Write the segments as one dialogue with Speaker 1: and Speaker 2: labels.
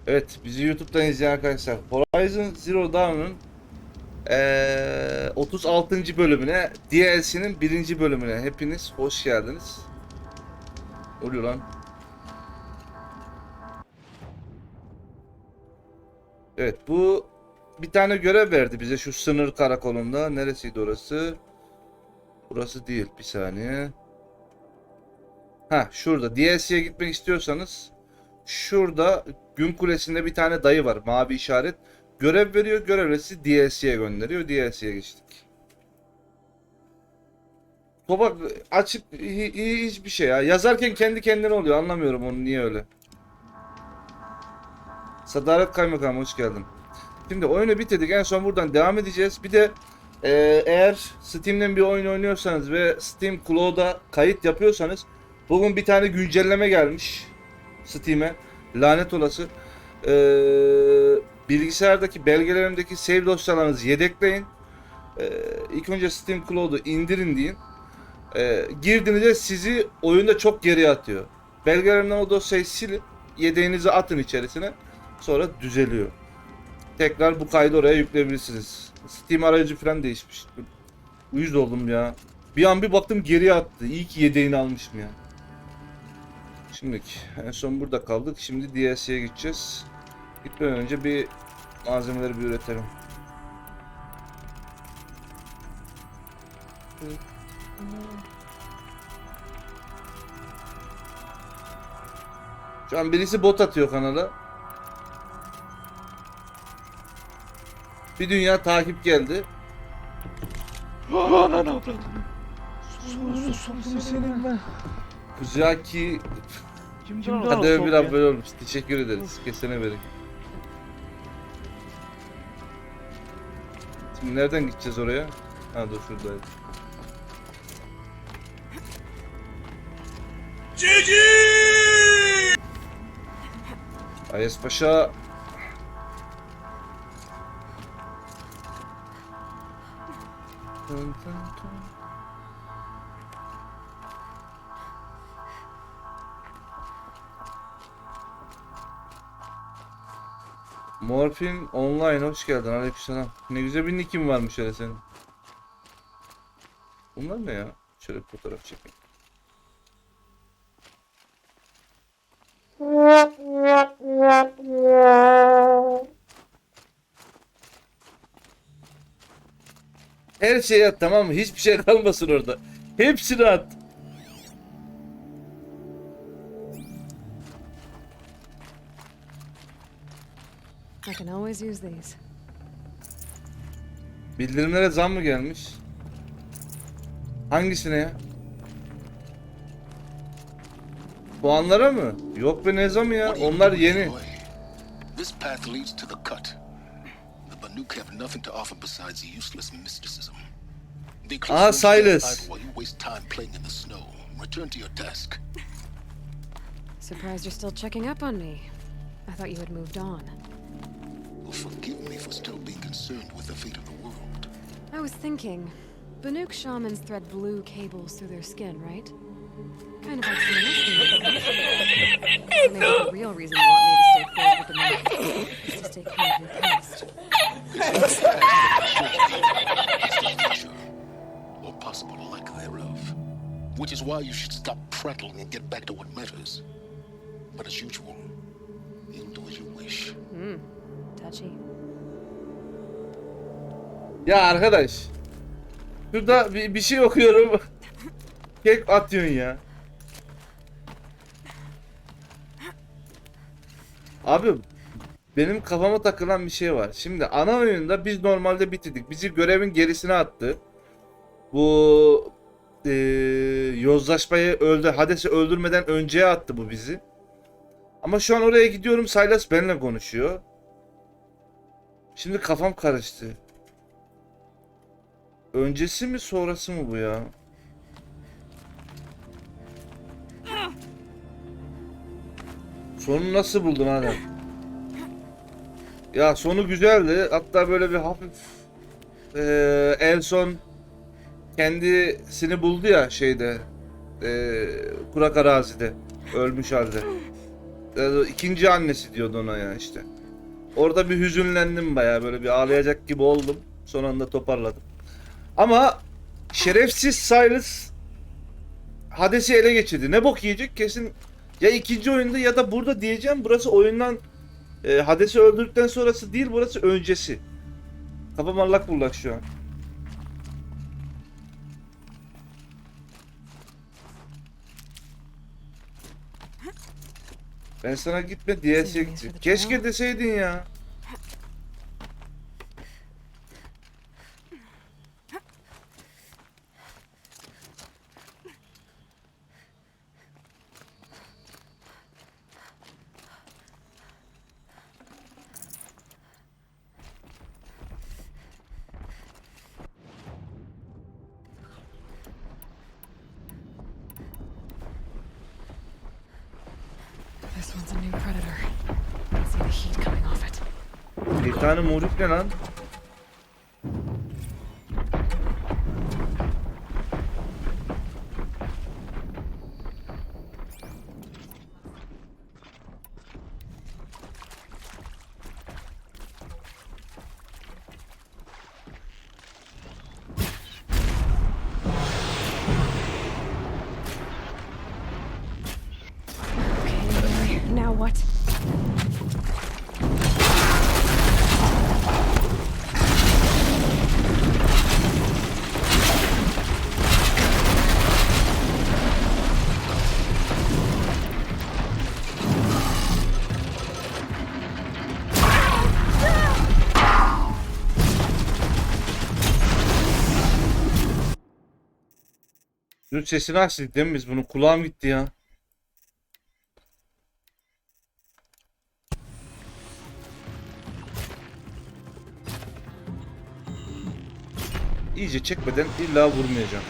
Speaker 1: Evet, bizi YouTube'dan izleyen arkadaşlar, Horizon Zero Dawn'un 36. bölümüne, DLC'nin 1. bölümüne hepiniz hoş geldiniz. Oluyor lan. Evet, bu bir tane görev verdi bize şu sınır karakolunda. Neresiydi orası? Burası değil, bir saniye. Ha, şurada DLC'ye gitmek istiyorsanız şurada Gün Kulesi'nde bir tane dayı var, mavi işaret. Görev veriyor, görevlisi DLC'ye gönderiyor. DLC'ye geçtik. Baba açık hiçbir şey ya. Yazarken kendi kendine oluyor. Anlamıyorum onu niye öyle. Sadaret Kaymakamı hoş geldin. Şimdi oyunu bitirdik. En son buradan devam edeceğiz. Bir de eğer Steam'den bir oyun oynuyorsanız ve Steam Cloud'a kayıt yapıyorsanız bugün bir tane güncelleme gelmiş Steam'e. Lanet olası. Bilgisayardaki belgelerimdeki save dosyalarınızı yedekleyin. İlk önce Steam Cloud'u indirin deyin. Girdiğinizde sizi oyunda çok geriye atıyor. Belgelerinden o dosyayı silip yedeğinizi atın içerisine. Sonra düzeliyor. Tekrar bu kaydı oraya yükleyebilirsiniz. Steam arayüzü falan değişmiş. Uyuz oldum ya. Bir an bir baktım geriye attı. İyi ki yedeğini almışım ya. Şimdiki en son burada kaldık. Şimdi DLC'ye gideceğiz. Gitmeden önce bir malzemeleri bir üretelim. Şu an birisi bot atıyor kanala. Bir dünya takip geldi.
Speaker 2: Anan avradım. Sus senin ben.
Speaker 1: Kuzaki
Speaker 2: Kimden
Speaker 1: kademe bir abone olmuş. Teşekkür ederiz. Kesene verin. Şimdi nereden gideceğiz oraya? Ha dur şuradayız. Ayas Paşa. Morfin online hoş geldin. Aleykümselam. Ne güzel bir nickin varmış öyle senin. Bunlar ne ya? Şöyle bir fotoğraf çekeyim. Her şeyi at, tamam mı? Hiçbir şey kalmasın orada. Hepsini at.
Speaker 3: I can always use these.
Speaker 1: Bildirimlere zam mı gelmiş? Hangisine ya? Puanlara mı? Yok be, ne zamı ya? Onlar yeni.
Speaker 4: This path leads to the cut. The Banuk have nothing to offer besides useless mysticism. They
Speaker 1: Ah,
Speaker 4: close them
Speaker 1: Silas.
Speaker 4: while you waste time playing in the snow. Return to your task.
Speaker 3: Surprised you're still checking up on me. I thought you had moved on.
Speaker 4: Forgive me for still being concerned with the fate of the world.
Speaker 3: I was thinking, Banuk shamans thread blue cables through their skin, right? Kind of like someone else doing. Maybe the real reason you want me to stay close with the Banuk is to stay clear of your past.
Speaker 4: Or possible lack thereof. Which is why you should stop prattling and get back to what matters. But as usual, you'll do as you wish.
Speaker 3: Touchy.
Speaker 1: Ya arkadaş. Şurada bir şey okuyorum. Kek atıyorsun ya. Abi benim kafama takılan bir şey var. Şimdi ana oyunda biz normalde bitirdik. Bizi görevin gerisine attı. Bu yozlaşmayı Hades'i öldürmeden önceye attı bu bizi. Ama şu an oraya gidiyorum. Silas benimle konuşuyor. Şimdi kafam karıştı. Öncesi mi sonrası mı bu ya? Sonu nasıl buldun adam? Ya sonu güzeldi. Hatta böyle bir hafif en son kendisini buldu ya şeyde kurak arazide ölmüş halde. ikinci annesi diyordu ona ya işte. Orada bir hüzünlendim bayağı, böyle bir ağlayacak gibi oldum. Son anda toparladım. Ama şerefsiz Silas Hades'i ele geçirdi. Ne bok yiyecek kesin, ya ikinci oyunda ya da burada diyeceğim. Burası oyundan Hades'i öldürdükten sonrası değil, burası öncesi. Kafam allak bullak şu an. Ben sana gitme DLC'ye gittim. Keşke deseydin ya.
Speaker 3: This one's a new predator. I can see the heat coming off it.
Speaker 1: Bir tane moruk ne lan?
Speaker 3: Okay, now what?
Speaker 1: Dün sesini açtık değil mi biz bunu? Kulağım gitti ya. İyice çekmeden illa vurmayacağım.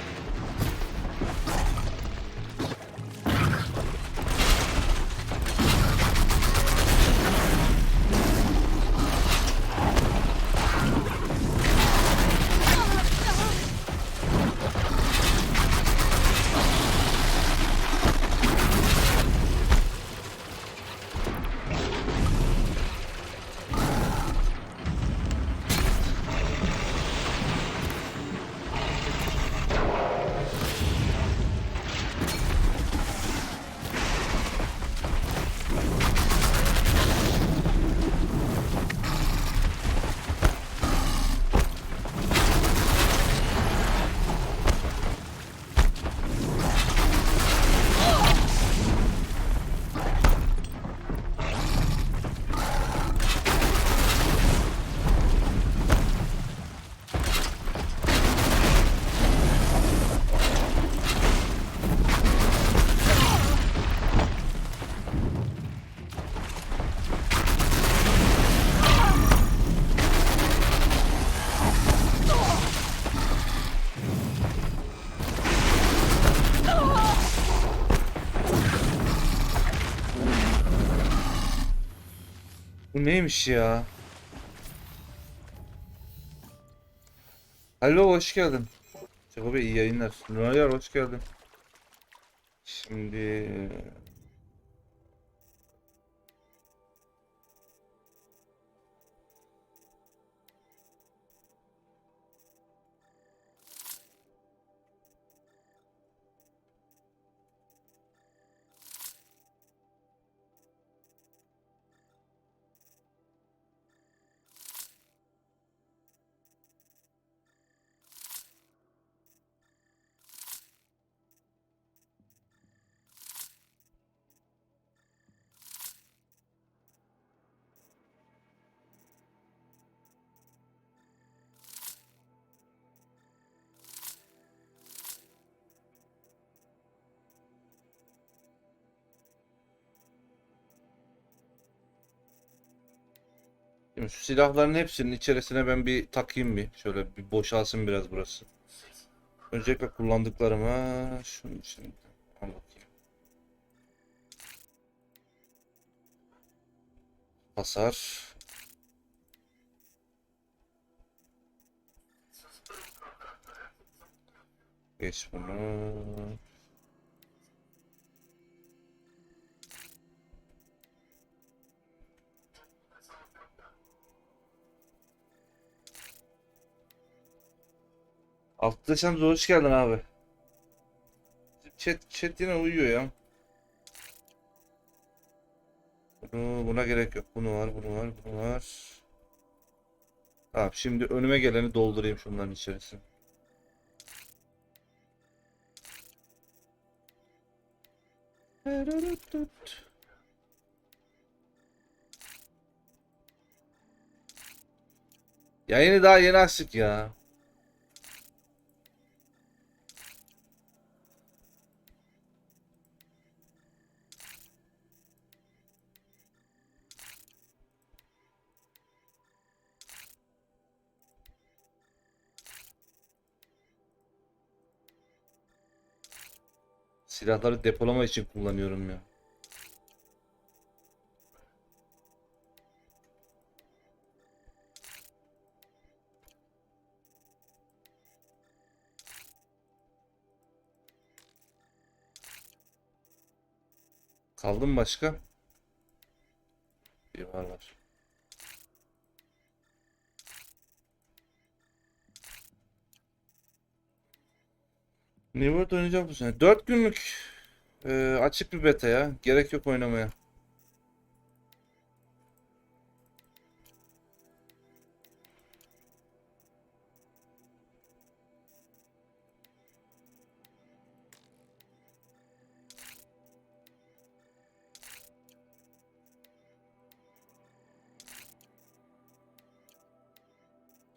Speaker 1: Bu neymiş ya? Alo, hoş geldin. Şaka iyi yayınlar. Nurayar, hoş geldin. Şimdi şimdi şu silahların hepsinin içerisine ben bir takayım bir. Şöyle bir boşalsın biraz burası. Öncelikle kullandıklarıma şunun için al bakayım. Hasar. Geç bunu. Altta hoş geldin abi. Chat yine uyuyor ya. Buna gerek yok. Bunu var, bunu var, bunu var. Tamam, şimdi önüme geleni doldurayım şunların içerisine. Yayını daha yeni açtık ya. Silahları depolama için kullanıyorum ya. Kaldı mı başka? Bir var. New World oynayacağım bu sene. 4 günlük açık bir beta ya. Gerek yok oynamaya.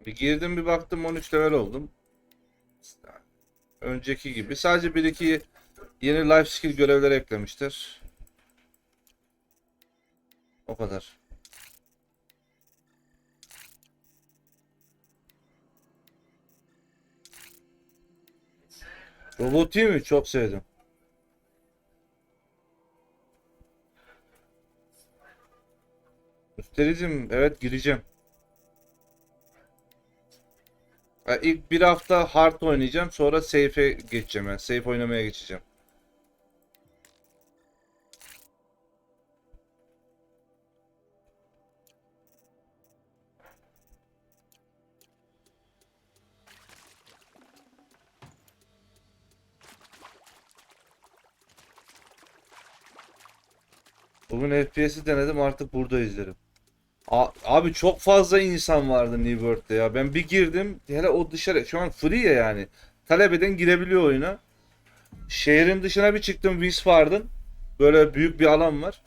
Speaker 1: Bir girdim bir baktım 13 level oldum. Önceki gibi. Sadece bir iki yeni life skill görevleri eklemiştir. O kadar. Robot değil mi? Çok sevdim. Üstelicim evet gireceğim. İlk bir hafta hard oynayacağım. Sonra safe'e geçeceğim. Yani safe oynamaya geçeceğim. Bugün FPS'i denedim, artık burada izlerim. Abi çok fazla insan vardı New World'de ya. Ben bir girdim. Hele o dışarı şu an free ya yani. Talep eden girebiliyor oyuna. Şehrin dışına bir çıktım, Wiesbaden. Böyle büyük bir alan var.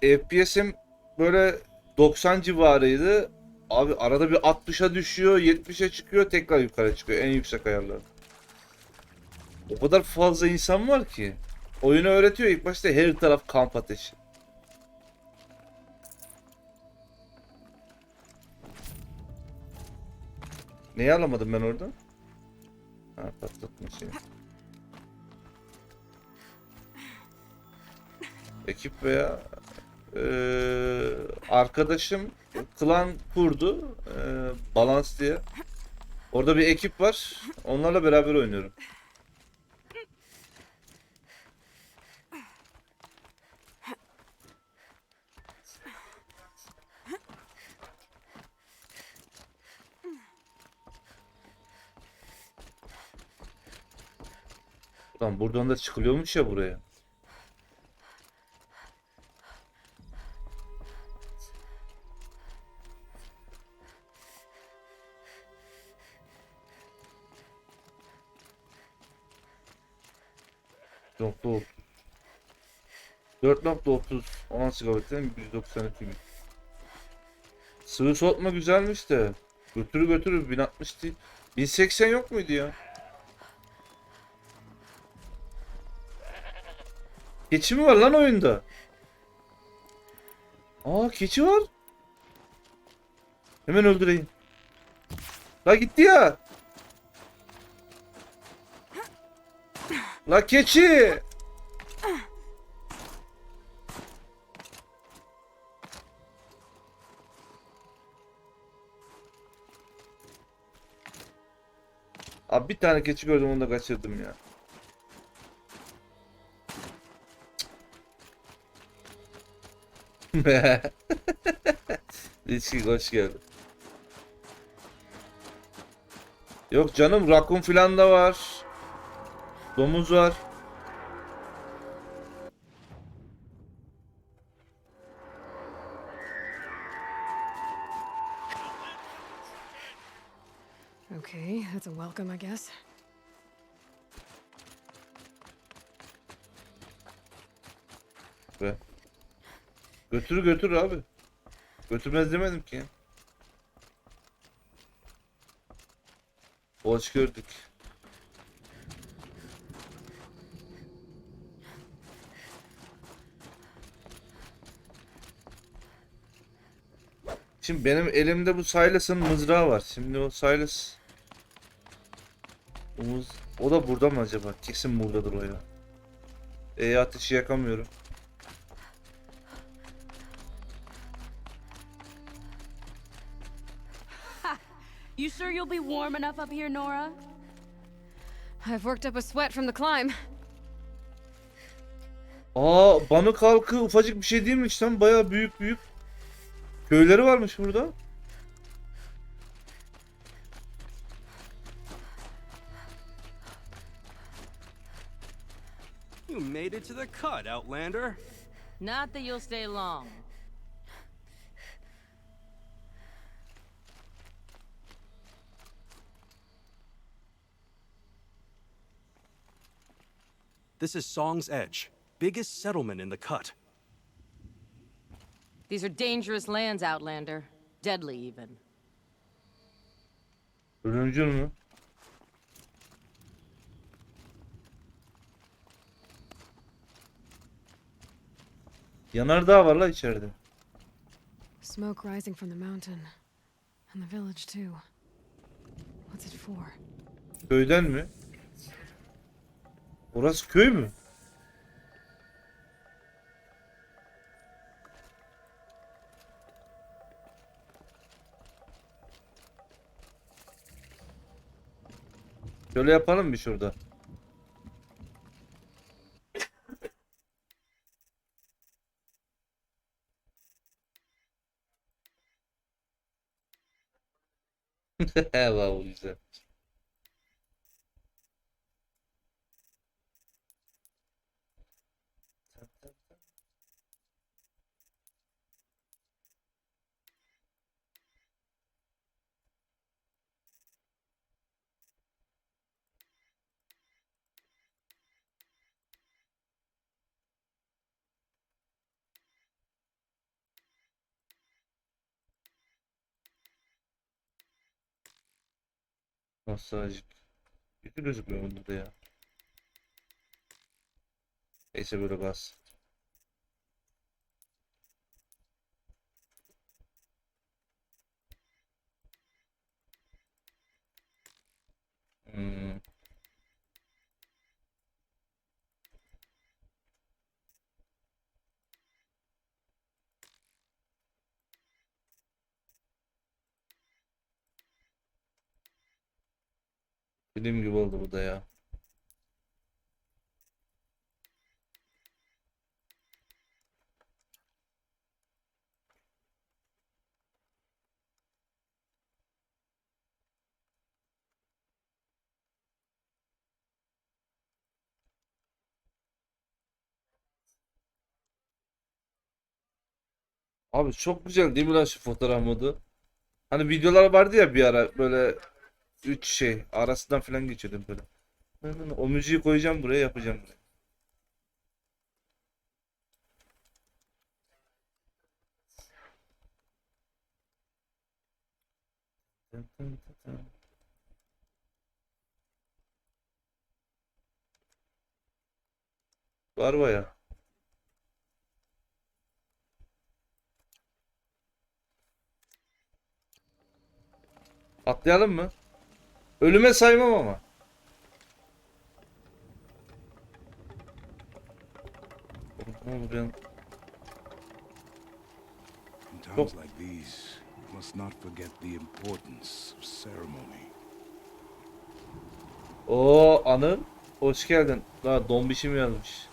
Speaker 1: FPS'im böyle 90 civarıydı. Abi arada bir 60'a düşüyor, 70'e çıkıyor, tekrar yukarı çıkıyor en yüksek ayarlar. O kadar fazla insan var ki. Oyunu öğretiyor, ilk başta her taraf kamp ateşi. Neyi alamadım ben orada? Ha, patlatma şeyi. Ekip veya arkadaşım klan kurdu, Balans diye. Orada bir ekip var. Onlarla beraber oynuyorum. Lan buradan da çıkılıyormuş ya buraya. Nokta 30. 4.30 16 GB'den 192 GB. Sıvı soğutma güzelmiş de. Götürür 1060 değil. 1080 yok muydu ya? Keçi mi var lan oyunda? Aa, keçi var. Hemen öldüreyim. La gitti ya. La keçi. Abi bir tane keçi gördüm, onu da kaçırdım ya. İlişki hoş geldin. Yok canım, rakun filan da var. Domuz var.
Speaker 3: Okay, that's a welcome, I guess.
Speaker 1: Ve götür götür abi. Götürmez demedim ki. Hoş gördük. Şimdi benim elimde bu Silas'ın mızrağı var. Şimdi o Silas... O da burada mı acaba? Kesin buradadır o ya. Ateşi yakamıyorum.
Speaker 2: You sure you'll be warm enough up here, Nora?
Speaker 3: I've worked up a sweat from the climb.
Speaker 1: Aa, Banık halkı ufacık bir şey değilmiş lan. Bayağı büyük büyük. Köyleri varmış burada.
Speaker 5: You made it to the cut, Outlander.
Speaker 2: Not that you'll stay long.
Speaker 5: This is Song's Edge, biggest settlement in the cut.
Speaker 2: These are dangerous lands, Outlander. Deadly, even.
Speaker 1: Ölümcül mü? Yanardağ var la içeride.
Speaker 3: Smoke rising from the mountain. And the village, too. What's it for?
Speaker 1: Köyden mi? Orası köy mü? Şöyle yapalım bir şurada. Vallahi güzel. Nostaljik. Kötü gözükmüyor bunda da ya. Neyse böyle bas. Hmm. Film gibi oldu bu da ya. Abi çok güzel değil mi lan şu fotoğraf modu? Hani videolar vardı ya bir ara böyle 3 şey arasından falan geçiyordum böyle. O müziği koyacağım buraya, yapacağım buraya. Var baya. Atlayalım mı? Ölüme saymam ama.
Speaker 6: In times like these, we must not forget the importance of ceremony.
Speaker 1: Oo Anıl, hoş geldin. Daha dombişim yazmış.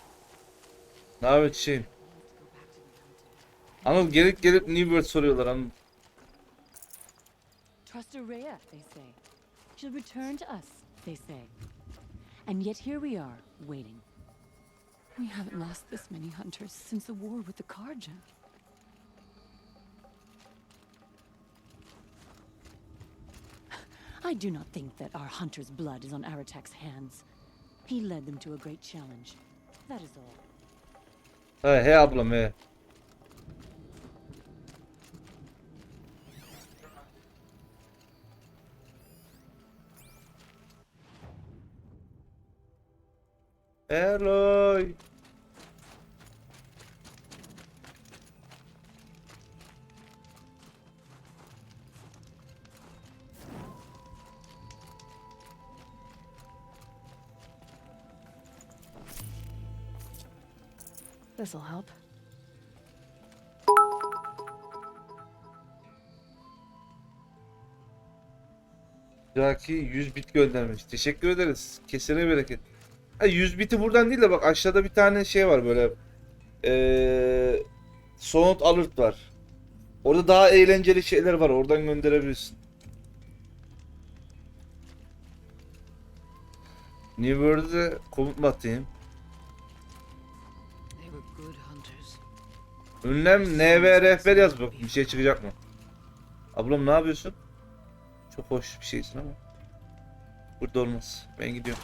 Speaker 1: Ne haber çiçeğim? Anıl gelip New World soruyorlar Anıl.
Speaker 2: Trust Araya, they say.
Speaker 7: shall return to us, they say. And yet here we are, waiting. We haven't lost this many hunters since the war with the Karja. I do not think that our hunter's blood is on Aratak's hands. He led them to a great challenge. That is all.
Speaker 1: He ablam he. Eloy.
Speaker 3: This'll help.
Speaker 1: Jaki 100 bit göndermiş. Teşekkür ederiz. Kesene bereket. Ha, 100 biti buradan değil de bak aşağıda bir tane şey var böyle. Sound alert var. Orada daha eğlenceli şeyler var. Oradan gönderebilirsin. New World'e komut mu atayım? Ünlem NV rehber yaz bak. Bir şey çıkacak mı? Ablam ne yapıyorsun? Çok hoş bir şeysin ama. Burada olmaz. Ben gidiyorum.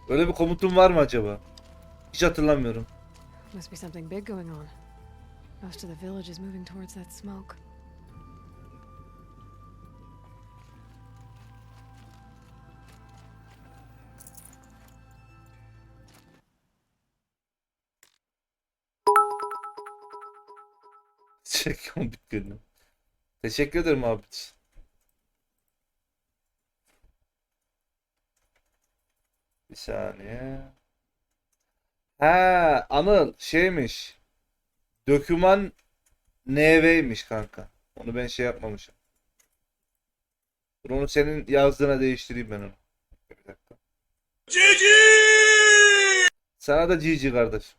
Speaker 1: Öyle bir komutum var mı acaba? Hiç hatırlamıyorum.
Speaker 3: Must be something big going on. Most of the village is moving towards that smoke.
Speaker 1: Çekiyorum bitkilerini. Teşekkür ederim abi. Bir saniye. Ha, Anıl şeymiş. Döküman NV'ymiş kanka. Onu ben şey yapmamışım. Dur onu senin yazdığına değiştireyim ben onu. Bir dakika. Cici! Sana da Cici kardeş.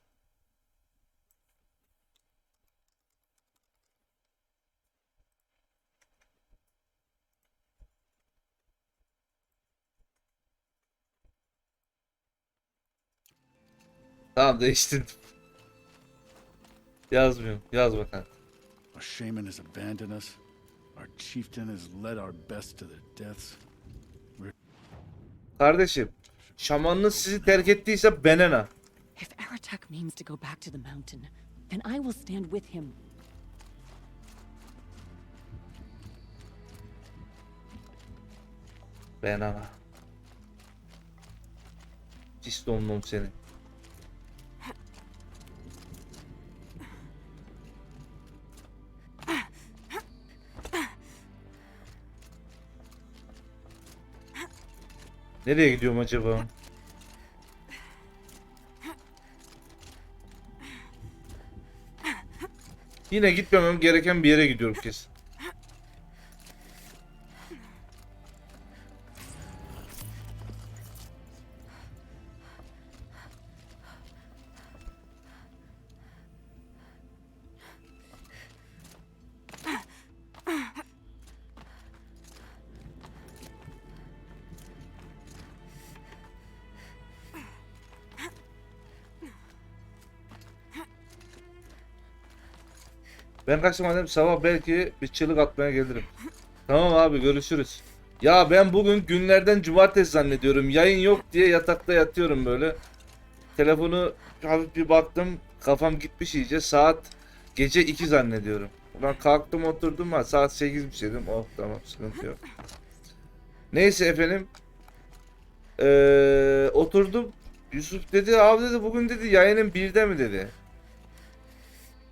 Speaker 1: Tamam değiştirdim. Yazmıyorum. Yaz bakalım.
Speaker 6: Our shaman has abandoned us. Our chieftain has led our best to their deaths.
Speaker 1: Kardeşim, şamanınız sizi terk ettiyse benena.
Speaker 7: If Aratak means to go back to the mountain, then I will stand with him.
Speaker 1: Benena. Pis donlum seni. Nereye gidiyorum acaba? Yine gitmemem gereken bir yere gidiyorum kesin. Ben kaçtım madem sabah belki bir çığlık atmaya gelirim. Tamam abi görüşürüz. Ya ben bugün günlerden cumartesi zannediyorum. Yayın yok diye yatakta yatıyorum böyle. Telefonu hafif bir baktım. Kafam gitmiş iyice. Saat gece 2 zannediyorum. Ulan kalktım oturdum ha saat 8'miş dedim. Oh tamam sıkıntı yok. Neyse efendim. Oturdum. Yusuf dedi abi dedi bugün dedi yayının 1'de mi dedi.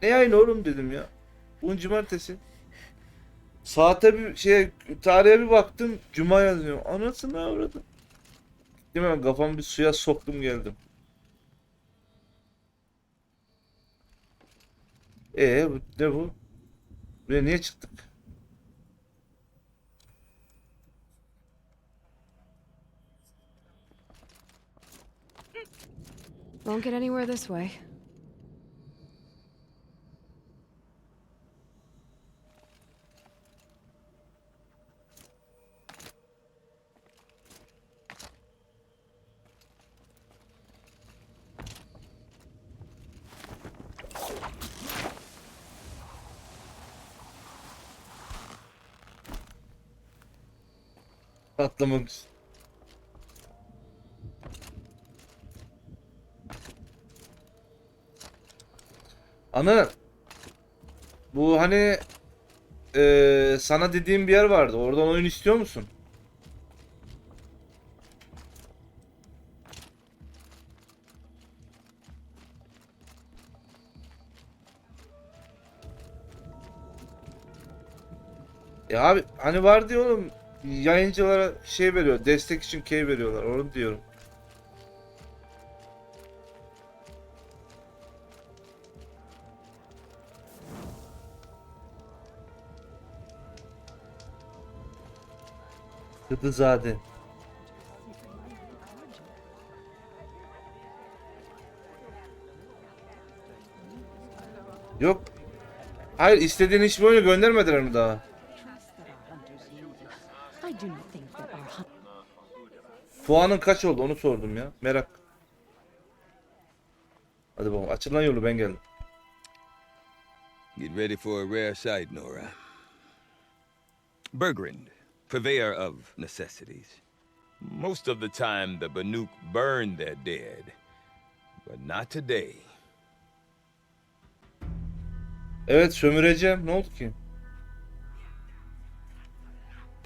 Speaker 1: Ne yayın oğlum dedim ya. Bugün cumartesi. Saate bir tarihe bir baktım. Cuma yazıyor. Anasını avradım. Değil mi? Kafamı bir suya soktum geldim. Ne bu? Buraya niye çıktık?
Speaker 3: Won't get anywhere this way.
Speaker 1: Patlamamış. Ana bu hani sana dediğim bir yer vardı. Oradan oyun istiyor musun? Ya abi hani var diyorum yayıncılara şey veriyor. Destek için key veriyorlar. Onu diyorum. Shacozade. Yok. Hayır istediğin hiçbir oyunu göndermediler mi daha?
Speaker 7: I do not think that our hunt
Speaker 1: Puanın kaç oldu onu sordum ya. Merak. Hadi bakalım açılan yolu ben geldim.
Speaker 8: Get ready for a rare sight, Nora. Bergrind, purveyor of necessities. Most of the time, the Banuk burn their dead. But not today.
Speaker 1: Evet sömüreceğim. Ne oldu ki?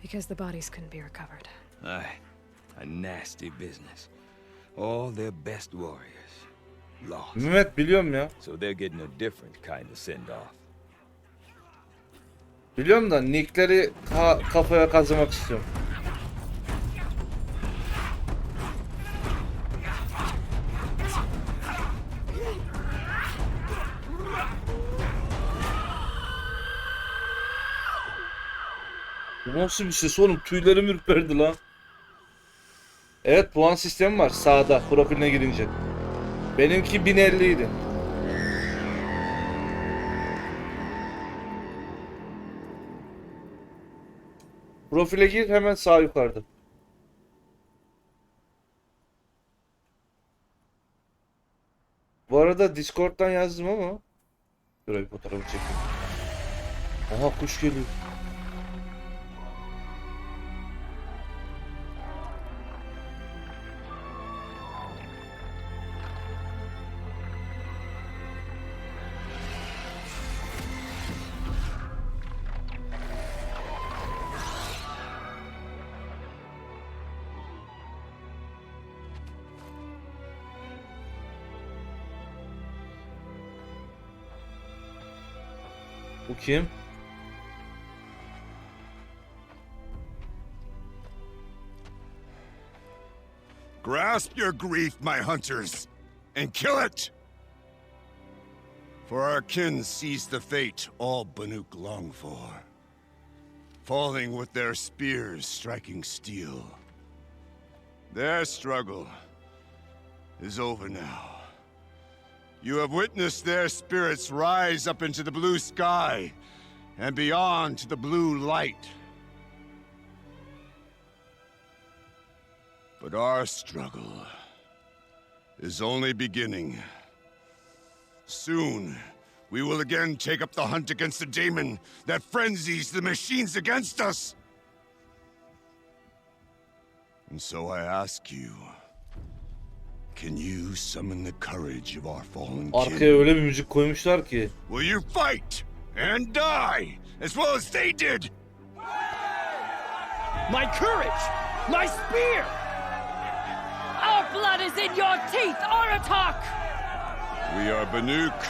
Speaker 3: Because the bodies couldn't be recovered.
Speaker 8: Aye, a nasty business. All their best warriors lost.
Speaker 1: Mehmet biliyorum ya.
Speaker 8: So they're getting a different kind of send-off.
Speaker 1: Biliyorum da nickleri kafaya kazımak istiyorum. Bu nasıl bir ses oğlum? Tüylerim ürperdi lan. Evet puan sistemi var sağda profiline girince. Benimki 1050 idi. Profile gir hemen sağ yukarıda. Bu arada Discord'dan yazdım ama şuraya bir fotoğrafı çekeyim. Aha kuş geliyor. Bu kim?
Speaker 6: Grasp your grief, my hunters, and kill it! For our kin sees the fate all Banuk long for, falling with their spears striking steel. Their struggle is over now. You have witnessed their spirits rise up into the blue sky and beyond to the blue light. But our struggle is only beginning. Soon, we will again take up the hunt against the daemon that frenzies the machines against us. And so I ask you, can you summon the courage of our fallen
Speaker 1: Arkaya
Speaker 6: kin?
Speaker 1: öyle bir müzik koymuşlar ki.
Speaker 6: Will you fight and die as well as they did?
Speaker 9: My courage! My spear!
Speaker 2: Our blood is in your teeth, Aratak!
Speaker 6: We are Banuk.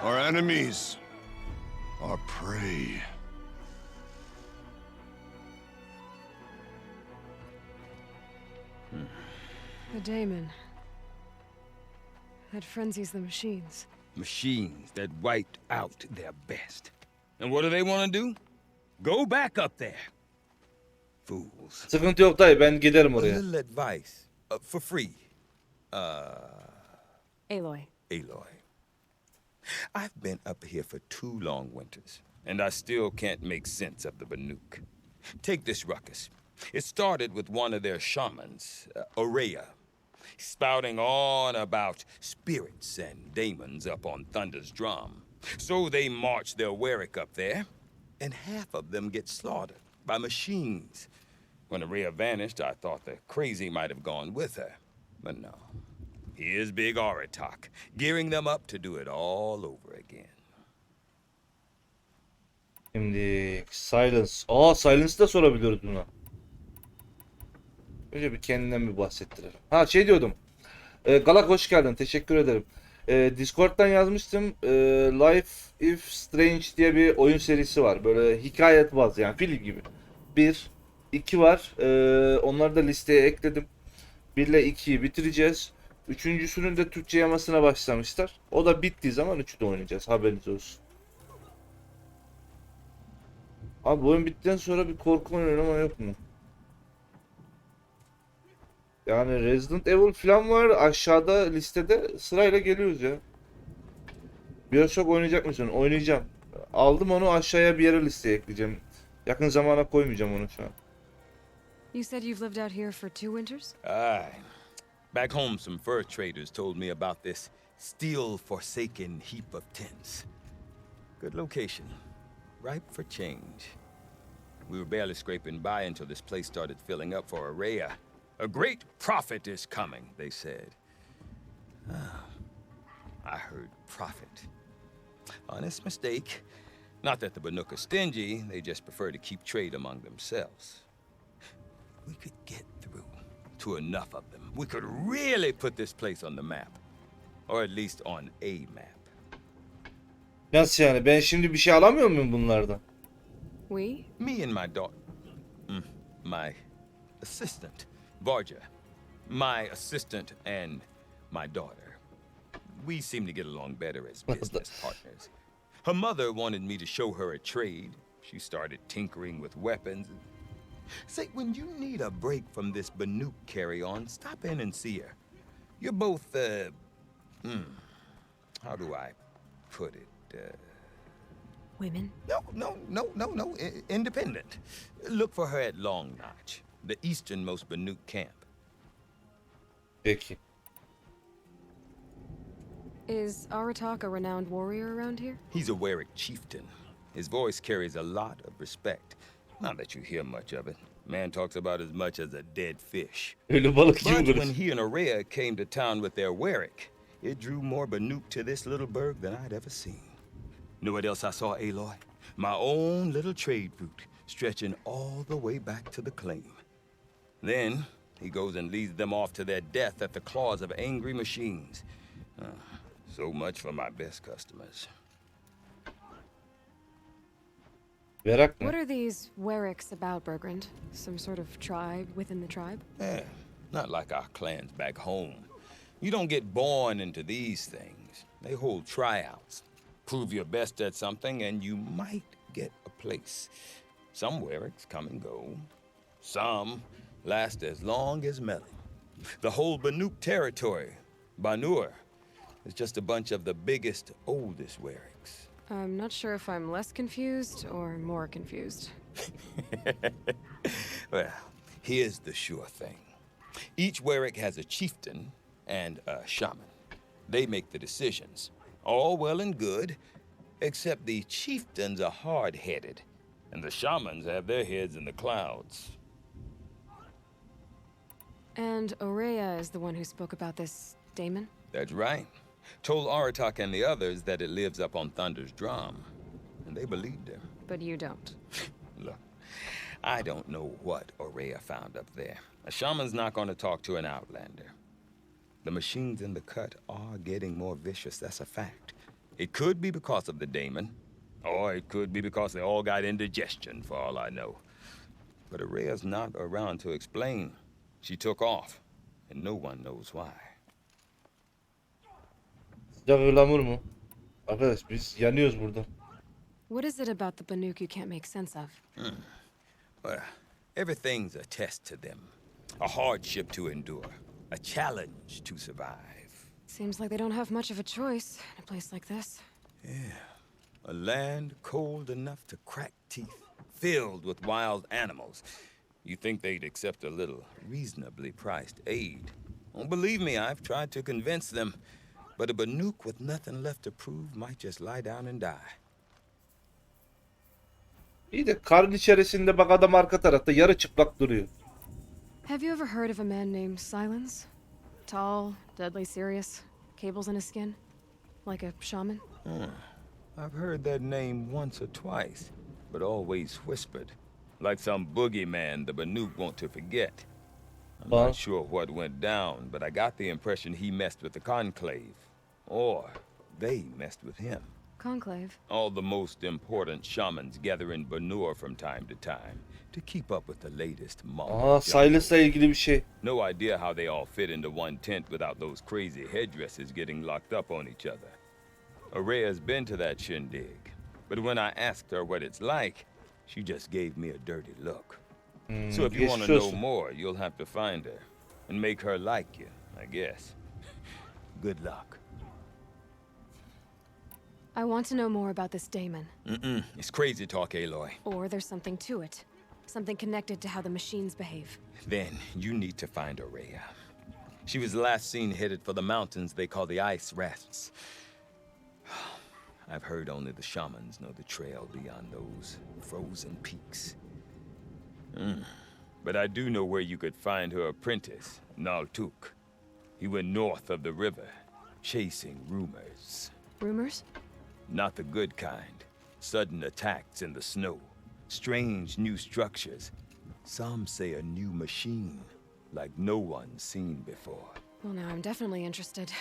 Speaker 6: Our enemies. Our prey.
Speaker 3: The daemon. That frenzies the machines.
Speaker 8: Machines that wiped out their best. And what do they want to do? Go back up there. Fools.
Speaker 1: Sıkıntı yok dayı ben giderim
Speaker 8: A
Speaker 1: oraya.
Speaker 8: little advice. For free.
Speaker 3: Aloy.
Speaker 8: Aloy. I've been up here for 2 long winters, and I still can't make sense of the Banuk. Take this ruckus. It started with one of their shamans, Orea, spouting on about spirits and daemons up on Thunder's drum. So they march their Warwick up there, and half of them get slaughtered by machines. When Araya vanished, I thought the crazy might have gone with her. But no. Here's Big Aratak, gearing them up to do it all over again.
Speaker 1: Şimdi Silence. Aa, Silence'ı da sorabiliyoruz buna. Önce bir kendinden bir bahsettirelim. Ha, şey diyordum. Galak hoş geldin. Teşekkür ederim. Discord'dan yazmıştım. Life is Strange diye bir oyun serisi var. Böyle hikayet bazlı, yani film gibi. 1, 2 var. Onları da listeye ekledim. 1 ile 2'yi bitireceğiz. Üçüncüsünün de Türkçe yamasına başlamışlar. O da bittiği zaman 3'ü de oynayacağız. Haberiniz olsun. Abi bu oyun bittikten sonra bir korku oyunu oynama yok mu? Yani Resident Evil falan var aşağıda listede, sırayla geliyoruz ya. BioShock oynayacak mısın? Oynayacağım. Aldım onu, aşağıya bir yere listeye ekleyeceğim. Yakın zamana koymayacağım onu şu an.
Speaker 3: You said you've lived out here for 2 winters?
Speaker 8: Aye. Back home, some fur traders told me about this steel forsaken heap of tents. Good location. Ripe for change. We were barely scraping by until this place started filling up for Araya. A great prophet is coming, they said. I heard prophet. Honest mistake. Not that the Banuk are stingy, they just prefer to keep trade among themselves. We could get through to enough of them. We could really put this place on the map. Or at least on a map.
Speaker 1: Nasıl yani? Ben şimdi bir şey alamıyor muyum bunlardan?
Speaker 3: We?
Speaker 8: Me and my daughter. My assistant, Varja. My assistant and my daughter. We seem to get along better as business partners. Her mother wanted me to show her a trade. She started tinkering with weapons. Say, when you need a break from this Banuk carry-on, stop in and see her. You're both, how do I put it?
Speaker 3: Women?
Speaker 8: No. Independent. Look for her at Long Notch, the easternmost Banuk camp.
Speaker 1: Peki.
Speaker 3: Is Aratak a renowned warrior around here?
Speaker 8: He's a Warwick chieftain. His voice carries a lot of respect. Not that you hear much of it. Man talks about as much as a dead fish.
Speaker 1: Ölü balık gibi
Speaker 8: But
Speaker 1: durur.
Speaker 8: when he and Araya came to town with their Warwick, it drew more Banuk to this little burg than I'd ever seen. Know what else I saw, Aloy? My own little trade route, stretching all the way back to the claim. Then, he goes and leads them off to their death at the claws of angry machines. So much for my best customers.
Speaker 1: Verak
Speaker 3: What
Speaker 1: mı?
Speaker 3: are these Wericks about, Bergrand? Some sort of tribe within the tribe?
Speaker 8: Yeah, not like our clans back home. You don't get born into these things. They hold tryouts. Prove your best at something and you might get a place. Some Wericks come and go. Some last as long as Melon. The whole Banuk territory, Banur, is just a bunch of the biggest, oldest Wericks.
Speaker 3: I'm not sure if I'm less confused or more confused.
Speaker 8: Well, here's the sure thing. Each Werick has a chieftain and a shaman. They make the decisions. All well and good, except the chieftains are hard-headed, and the shamans have their heads in the clouds.
Speaker 3: And Aurea is the one who spoke about this daemon?
Speaker 8: That's right. Told Aratak and the others that it lives up on Thunder's drum, and they believed him.
Speaker 3: But you don't.
Speaker 8: Look, I don't know what Aurea found up there. A shaman's not going to talk to an outlander. The machines in the cut are getting more vicious, that's a fact. It could be because of the daemon, or it could be because they all got indigestion, for all I know. But Aurea's not around to explain. She took off, and no one knows why.
Speaker 1: Sıcak ıhlamur mu? Arkadaş biz yanıyoruz burada.
Speaker 3: What is it about the Banuk you can't make sense of?
Speaker 8: Well, everything's a test to them. A hardship to endure. A challenge to survive.
Speaker 3: Seems like they don't have much of a choice in a place like this.
Speaker 8: Yeah. A land cold enough to crack teeth, filled with wild animals. You think they'd accept a little reasonably priced aid. Don't believe me, I've tried to convince them. But a Banuk with nothing left to prove might just lie down and die.
Speaker 1: İyi de karın içerisinde bak adam arka tarafta yarı çıplak duruyor.
Speaker 3: Have you ever heard of a man named Silence? Tall, deadly serious, cables in his skin, like a shaman.
Speaker 8: I've heard that name once or twice, but always whispered. Like some boogeyman the Banuk want to forget. I'm
Speaker 1: Well,
Speaker 8: not sure what went down, but I got the impression he messed with the Conclave. Or they messed with him.
Speaker 3: Conclave.
Speaker 8: All the most important shamans gather in Banur from time to time to keep up with the latest
Speaker 1: Aa, Silas'la ilgili bir şey.
Speaker 8: No idea how they all fit into one tent without those crazy headdresses getting locked up on each other. Araya's been to that shindig, but when I asked her what it's like, she just gave me a dirty look. So if you want to know more, you'll have to find her and make her like you, I guess. Good luck.
Speaker 3: I want to know more about this daemon.
Speaker 8: It's crazy talk, Aloy.
Speaker 3: Or there's something to it. Something connected to how the machines behave.
Speaker 8: Then you need to find Araya. She was last seen headed for the mountains they call the Ice Rests. I've heard only the shamans know the trail beyond those frozen peaks. But I do know where you could find her apprentice, Naltuk. He went north of the river, chasing rumors.
Speaker 3: Rumors?
Speaker 8: Not the good kind. Sudden attacks in the snow. Strange new structures. Some say a new machine, like no one's seen before.
Speaker 3: Well, now I'm definitely interested.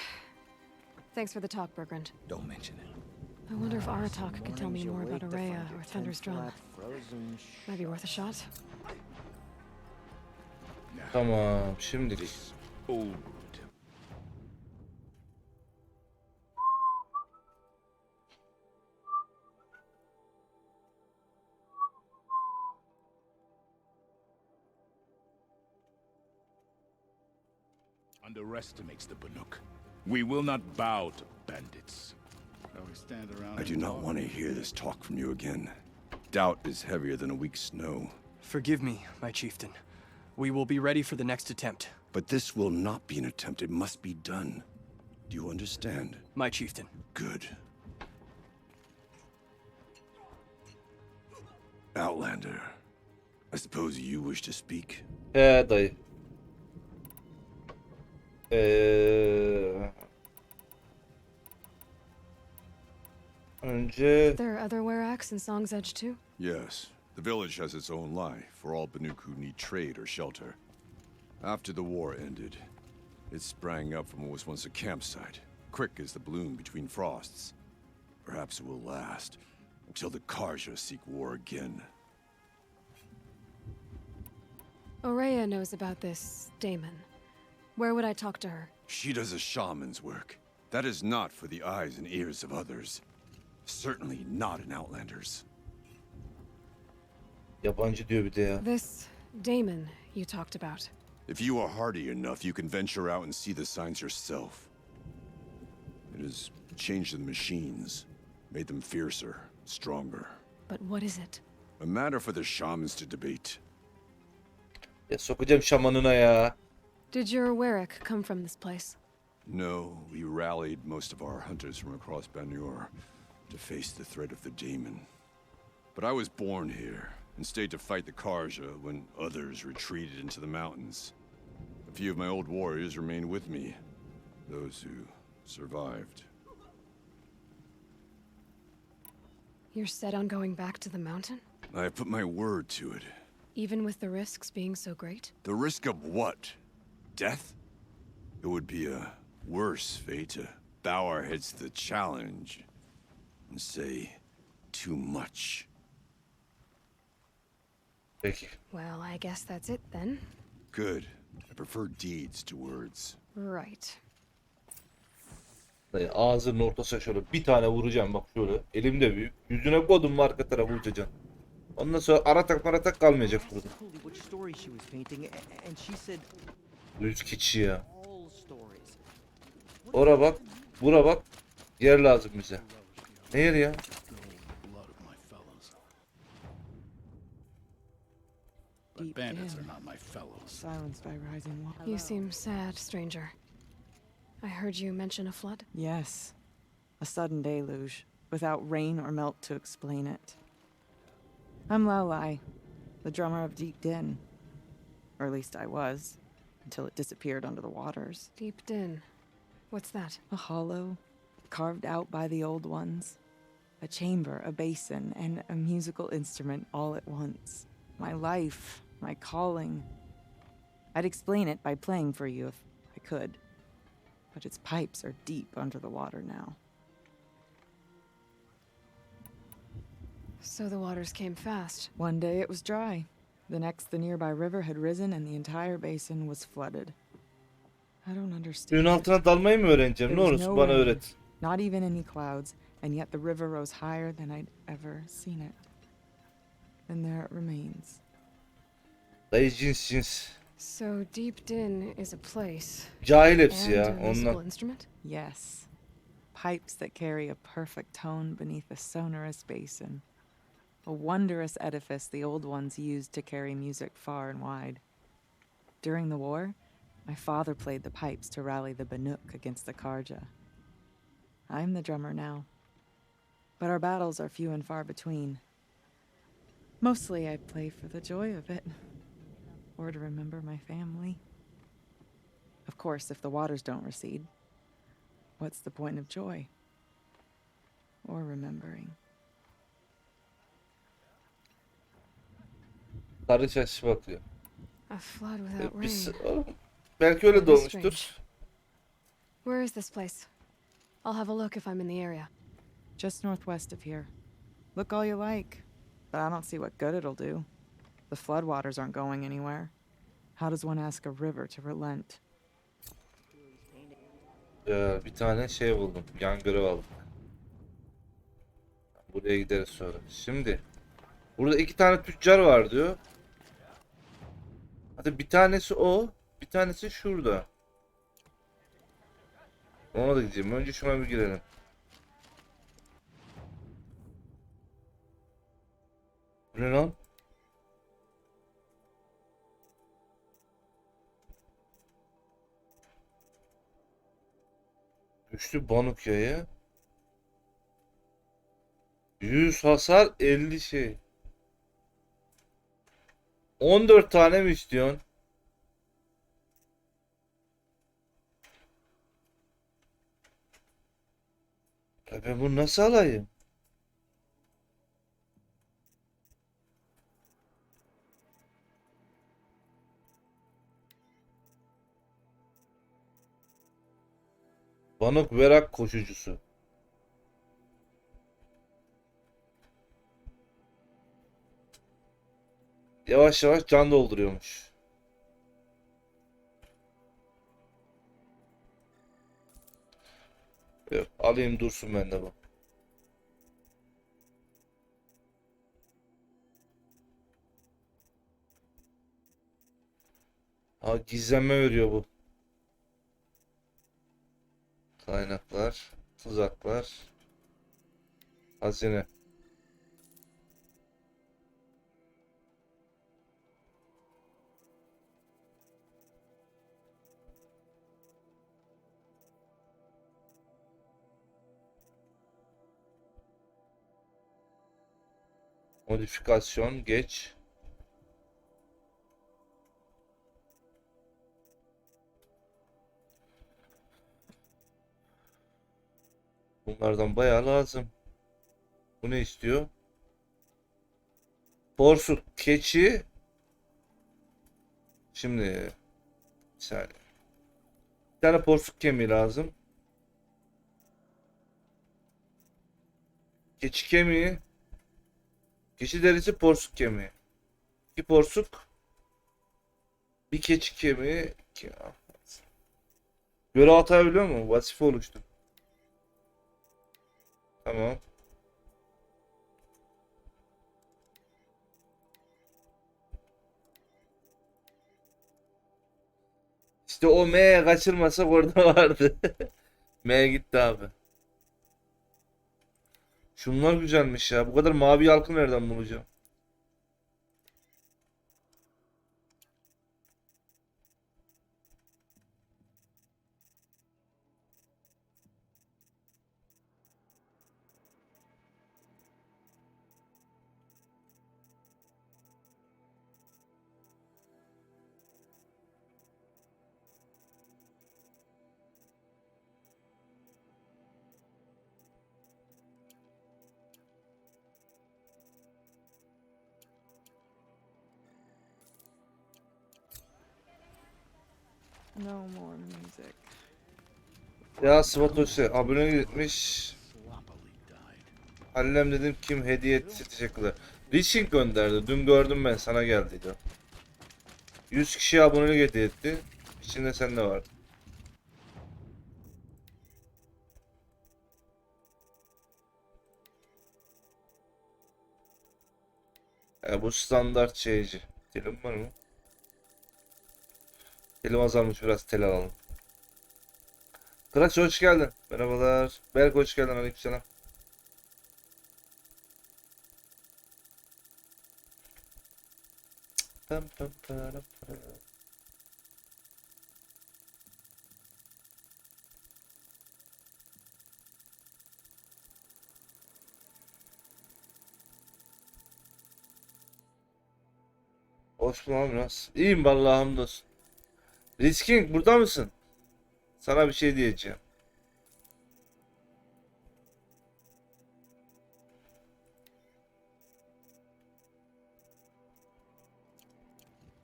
Speaker 3: Thanks for the talk, Bergrand.
Speaker 8: Don't mention it.
Speaker 3: I wonder if Aratak could tell me more about Araya or Thunder's drum. Might be worth a shot.
Speaker 1: Tamam, şimdilik.
Speaker 8: Old.
Speaker 4: Underestimates the Banuk. We will not bow to bandits.
Speaker 6: I do not want to hear this talk from you again. Doubt is heavier than a week's snow.
Speaker 9: Forgive me, my chieftain. We will be ready for the next attempt.
Speaker 6: But this will not be an attempt. It must be done. Do you understand?
Speaker 9: My chieftain.
Speaker 6: Good. Outlander, I suppose you wish to speak?
Speaker 1: Dayı. Önce
Speaker 3: There are other Weraks in Song's Edge too?
Speaker 6: Yes. The village has its own life for all Banuk who need trade or shelter. After the war ended, it sprang up from what was once a campsite, quick as the bloom between frosts. Perhaps it will last until the Karja seek war again.
Speaker 3: Araya knows about this daemon. Where would I talk to her?
Speaker 6: She does a shaman's work. That is not for the eyes and ears of others. Certainly not an Outlander's.
Speaker 1: yabancı diyor bir de ya.
Speaker 3: This daemon you talked about.
Speaker 6: If you are hardy enough, you can venture out and see the signs yourself. It has changed the machines, made them fiercer, stronger.
Speaker 3: But what is it?
Speaker 6: A matter for the shamans to debate.
Speaker 1: Ya sokacağım şamanına ya.
Speaker 3: Did your Werak come from this place?
Speaker 6: No, we rallied most of our hunters from across Banur to face the threat of the demon. But I was born here and stayed to fight the Karja when others retreated into the mountains. A few of my old warriors remained with me, those who survived.
Speaker 3: You're set on going back to the mountain?
Speaker 6: I have put my word to it.
Speaker 3: Even with the risks being so great?
Speaker 6: The risk of what? Death? It would be a worse fate to bow our heads to the challenge and say too much.
Speaker 1: Peki.
Speaker 3: Well, I guess that's it then.
Speaker 6: Good. I prefer deeds to words.
Speaker 3: Right.
Speaker 1: Dayı ağzının ortasına şöyle bir tane vuracağım bak şöyle. Elim de büyük. Yüzüne kodum mu arka tarafa uçacağım. Ondan sonra aratak maratak kalmayacak burada.
Speaker 10: Which story she was painting, and she said
Speaker 1: Düz keçi ya.
Speaker 10: all stories.
Speaker 1: Ora bak. Bura bak. Yer lazım bize. Ne yer ya?
Speaker 4: Blood of my fellows. But
Speaker 10: Deep
Speaker 4: bandits
Speaker 10: in.
Speaker 4: are not my fellows.
Speaker 10: Silenced by rising water.
Speaker 3: You seem sad, stranger. I heard you mention a flood.
Speaker 10: Yes. A sudden deluge, without rain or melt to explain it. I'm Lowlie, the drummer of Deep Din. Or at least I was, until it disappeared under the waters.
Speaker 3: Deep Din. What's that?
Speaker 10: A hollow, carved out by the old ones. A chamber, a basin, and a musical instrument all at once. My life, my calling. I'd explain it by playing for you if I could. But its pipes are deep under the water now.
Speaker 3: So the waters came fast.
Speaker 10: One day it was dry. The next, the nearby river had risen and the entire basin was flooded. I don't understand.
Speaker 1: Suyun altına dalmayı mı öğreneceğim? Ne
Speaker 10: There was
Speaker 1: olursun
Speaker 10: no
Speaker 1: bana
Speaker 10: rain,
Speaker 1: öğret.
Speaker 10: not even any clouds, and yet the river rose higher than I'd ever seen it. And there it remains.
Speaker 1: Dayı cins.
Speaker 3: So Deep Din is a place.
Speaker 1: Cahil hepsi
Speaker 3: And
Speaker 1: ya
Speaker 3: a musical
Speaker 1: ondan.
Speaker 3: instrument?
Speaker 10: Yes. Pipes that carry a perfect tone beneath a sonorous basin. A wondrous edifice the old ones used to carry music far and wide. During the war, my father played the pipes to rally the Banuk against the Karja. I'm the drummer now. But our battles are few and far between. Mostly I play for the joy of it. Or to remember my family. Of course, if the waters don't recede, what's the point of joy? Or remembering?
Speaker 1: Karı çarşı bakıyor.
Speaker 3: A flood without
Speaker 1: Biz,
Speaker 3: rain.
Speaker 1: belki öyle
Speaker 3: That is
Speaker 1: dolmuştur.
Speaker 3: strange. Where is this place? I'll have a look if I'm in the area.
Speaker 10: Just northwest of here. Look all you like, but I don't see what good it'll do. The floodwaters aren't going anywhere. How does one ask a river to relent?
Speaker 1: Bir tane şey buldum. Yan görev aldım. Buraya gideriz sonra. Şimdi burada 2 tane tüccar var diyor. Hadi bir tanesi o, bir tanesi şurada. Ona da gideceğim. Önce şuna bir girelim. Bu ne lan? Güçlü Banuk yayı. 100 hasar 50 şey. 14 tane mi istiyorsun? Ya ben bunu nasıl alayım? Banuk Verak koşucusu. Yavaş yavaş can dolduruyormuş. Yok, alayım dursun bende bu. Ha, gizlenme veriyor bu. Kaynaklar, tuzaklar, hazine. Modifikasyon geç. Bunlardan bayağı lazım. Bu ne istiyor? Porsuk, keçi. Şimdi bir saniye. Bir tane porsuk kemiği lazım. Keçi kemiği. Keçi derisi, porsuk kemiği. 2 porsuk. Bir keçi kemiği. Görev atabiliyor mu? Vazife oluştu. Tamam. İşte o M kaçırmasak orada vardı. M gitti abi. Şunlar güzelmiş ya. Bu kadar mavi halkı nereden bulacağım?
Speaker 10: No more music.
Speaker 1: Ya Savaş abone gitmiş. Annem dedim kim hediye etti teşekkürler. Reaching gönderdi. Dün gördüm ben sana geldiydi. 100 kişiye abonelik hediye etti. İçinde sen de var. Bu standart şeyci. Telim var mı? Telim azalmış biraz tel alalım. TÜRKÇE hoş geldin. Merhabalar. Berk hoş geldin. Aleykümselam. Pam pam param param. Hoş bulduk abi nasıl? İyiyim vallahi hamdolsun. Risking burada mısın? Sana bir şey diyeceğim.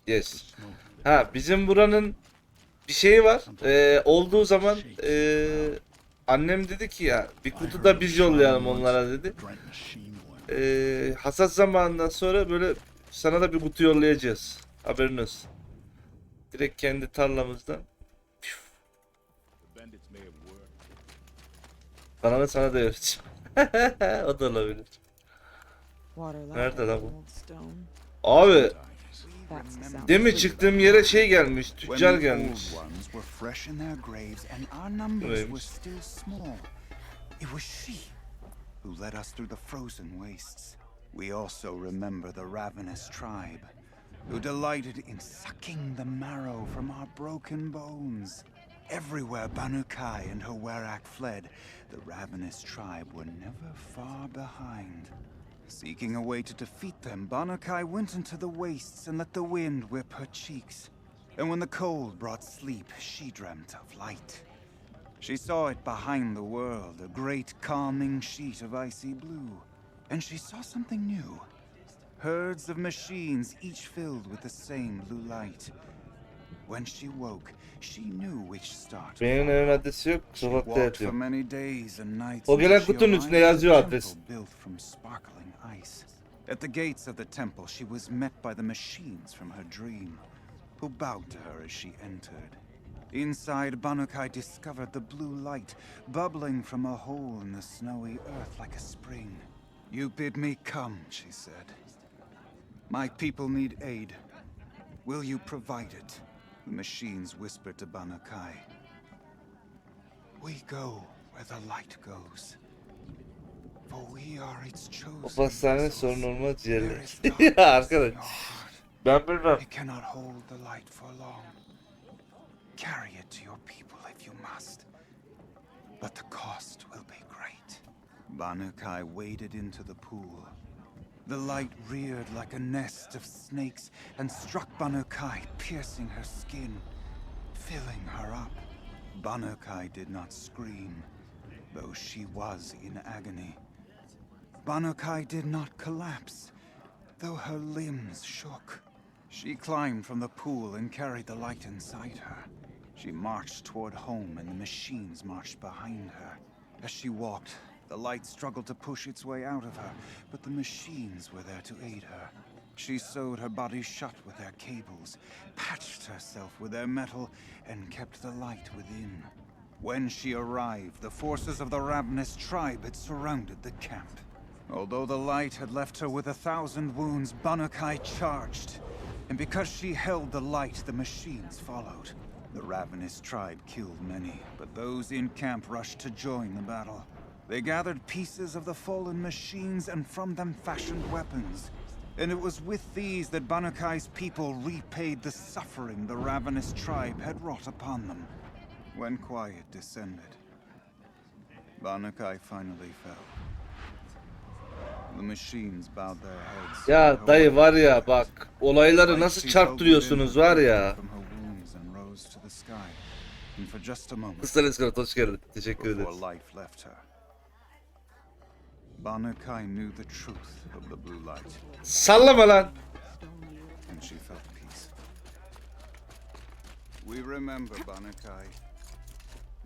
Speaker 1: Yes. Ha bizim buranın bir şeyi var. Olduğu zaman annem dedi ki ya bir kutu da biz yollayalım onlara dedi. Hasat zamanından sonra böyle sana da bir kutu yollayacağız. Haberin olsun. Direkt kendi tarlamızdan. Bananı sana da vereceğim. O da olabilir. Nerede lan bu? Abi demin çıktığım yere şey gelmiş, tüccar gelmiş. Neymiş?
Speaker 11: Who led us through the frozen wastes. We also remember the ravenous tribe, who delighted in sucking the marrow from our broken bones. Everywhere Banukai and her werak fled, the ravenous tribe were never far behind. Seeking a way to defeat them, Banukai went into the wastes and let the wind whip her cheeks. And when the cold brought sleep, she dreamt of light. She saw it behind the world, a great calming sheet of icy blue. And she saw something new. Herds of machines, each filled with the same blue light. When she woke, she knew which star to
Speaker 1: Benim evin adresi yok,
Speaker 11: She
Speaker 1: sokakta
Speaker 11: walked for
Speaker 1: yatıyorum.
Speaker 11: many days and nights
Speaker 1: O gelen
Speaker 11: until she
Speaker 1: kutunun üstüne
Speaker 11: arrived at
Speaker 1: yazıyor
Speaker 11: a
Speaker 1: adres.
Speaker 11: temple built from sparkling ice. At the gates of the temple, she was met by the machines from her dream, who bowed to her as she entered. Inside, Banukai discovered the blue light bubbling from a hole in the snowy earth like a spring. You bid me come, she said. My people need aid. Will you provide it? The machines whispered to Banukai. We go where the light goes. For we are its
Speaker 1: O
Speaker 11: chosen
Speaker 1: pastane
Speaker 11: vessels.
Speaker 1: sorun olmaz
Speaker 11: There
Speaker 1: yerler.
Speaker 11: is
Speaker 1: Ya
Speaker 11: darkness in
Speaker 1: arkadaş.
Speaker 11: your heart.
Speaker 1: Ben bilmem.
Speaker 11: It cannot hold the light for long. Carry it to your people if you must. But the cost will be great. Banukai waded into the pool. The light reared like a nest of snakes and struck Banukai, piercing her skin, filling her up. Banukai did not scream, though she was in agony. Banukai did not collapse, though her limbs shook. She climbed from the pool and carried the light inside her. She marched toward home and the machines marched behind her. As she walked, the light struggled to push its way out of her, but the machines were there to aid her. She sewed her body shut with their cables, patched herself with their metal, and kept the light within. When she arrived, the forces of the ravenous tribe had surrounded the camp. Although the light had left her with 1,000 wounds, Banukai charged. And because she held the light, the machines followed. The ravenous tribe killed many, but those in camp rushed to join the battle. They gathered pieces of the fallen machines and from them fashioned weapons. And it was with these that Banukai's people repaid the suffering the ravenous tribe had wrought upon them. When quiet descended, Banukai finally fell. The machines bowed their heads.
Speaker 1: Ya dayı var ya bak olayları nasıl çarptırıyorsunuz var ya. Kısa hoş geldin. Teşekkür ederiz.
Speaker 11: Banukai knew the truth of the blue light.
Speaker 1: Sallama lan.
Speaker 11: And she felt peace. We remember Banukai.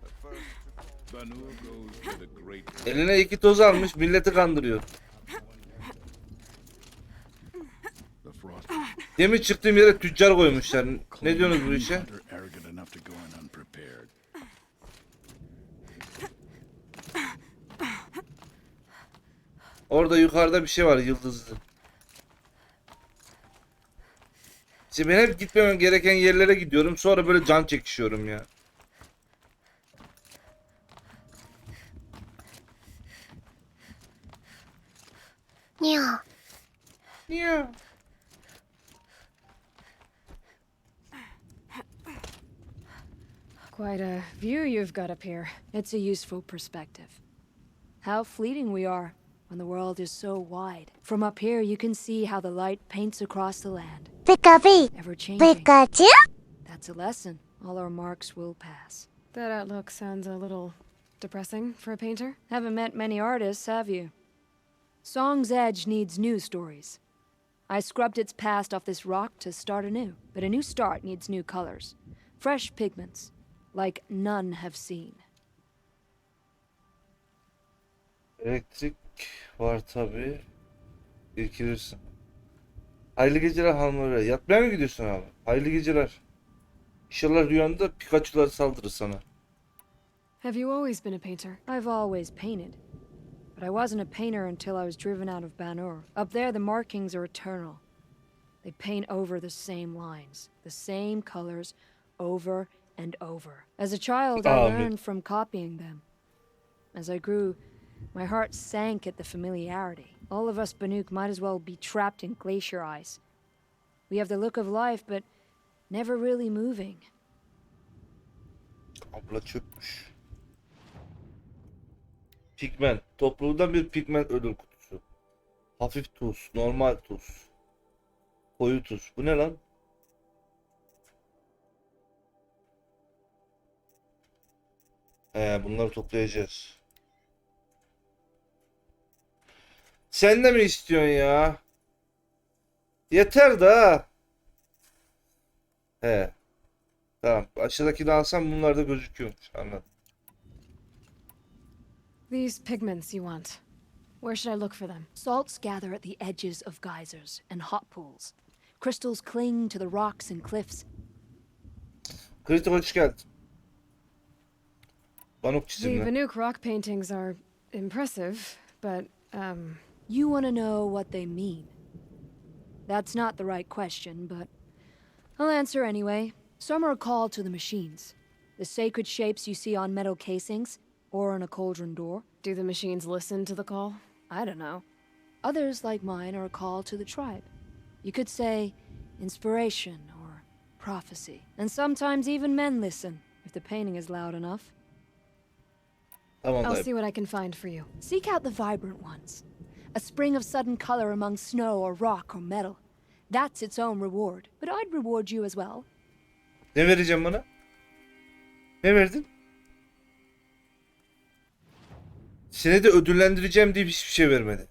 Speaker 11: But first,
Speaker 6: Banu goes to the great.
Speaker 1: Eline 2 toz almış, milleti kandırıyor.
Speaker 6: The frost.
Speaker 1: Demin çıktığım yere tüccar koymuşlar. Ne diyorsunuz bu işe?
Speaker 6: Hunter arrogant enough to go in unprepared.
Speaker 1: Orada yukarıda bir şey var, yıldızlı. İşte ben hep gitmemem gereken yerlere gidiyorum. Sonra böyle can çekişiyorum ya.
Speaker 12: Yeah.
Speaker 1: Niye?
Speaker 3: Quite a view you've got up here.
Speaker 7: It's a useful perspective. How fleeting we are when the world is so wide. From up here, you can see how the light paints across the land.
Speaker 12: Pikachu.
Speaker 7: Ever changing.
Speaker 12: Pikachu.
Speaker 7: That's a lesson. All our marks will pass.
Speaker 3: That outlook sounds a little depressing for a painter.
Speaker 7: Haven't met many artists, have you? Song's Edge needs new stories. I scrubbed its past off this rock to start anew. But a new start needs new colors. Fresh pigments. Like none have seen.
Speaker 1: Elektrik var tabii. İrkilirsin. Hayırlı geceler hanımlara. Yatmaya mı gidiyorsun abi? Hayırlı geceler. İnşallah rüyanda Pikachu'lar saldırır sana.
Speaker 3: Have you always been a painter?
Speaker 7: I've always painted. But I wasn't a painter until I was driven out of Banur. Up there, the markings are eternal. They paint over the same lines, the same colors, over and over. As a child, I learned from copying them. As I grew, my heart sank at the familiarity. All of us Banuk might as well be trapped in glacier ice. We have the look of life, but never really moving.
Speaker 1: Abla çökmüş. Pigment. Topluluğundan bir pigment ödül kutusu. Hafif tuz. Normal tuz. Koyu tuz. Bu ne lan? Bunları toplayacağız. Sen de mi istiyorsun ya? Yeter da. He. Tamam. Aşağıdakini alsam bunlar da gözüküyormuş. Anladım.
Speaker 3: These pigments you want. Where should I look for them?
Speaker 7: Salts gather at the edges of geysers and hot pools. Crystals cling to the rocks and cliffs.
Speaker 1: Kritik hoş geldin. Banuk
Speaker 3: The
Speaker 1: çizimler.
Speaker 3: Banuk rock paintings are impressive, but,
Speaker 7: You want to know what they mean. That's not the right question, but I'll answer anyway. Some are a call to the machines. The sacred shapes you see on metal casings, or on a cauldron door.
Speaker 3: do the machines listen to the call?
Speaker 7: I don't know. Others, like mine, are a call to the tribe. You could say inspiration or prophecy. And sometimes even men listen, if the painting is loud enough.
Speaker 1: Tamam
Speaker 3: I'll
Speaker 1: dayı.
Speaker 3: see what I can find for you.
Speaker 7: Seek out the vibrant ones. A spring of sudden color among snow or rock or metal. That's its own reward. But I'd reward you as well.
Speaker 1: Ne vereceğim bana? Ne verdin? Seni de ödüllendireceğim diye hiçbir şey vermedi.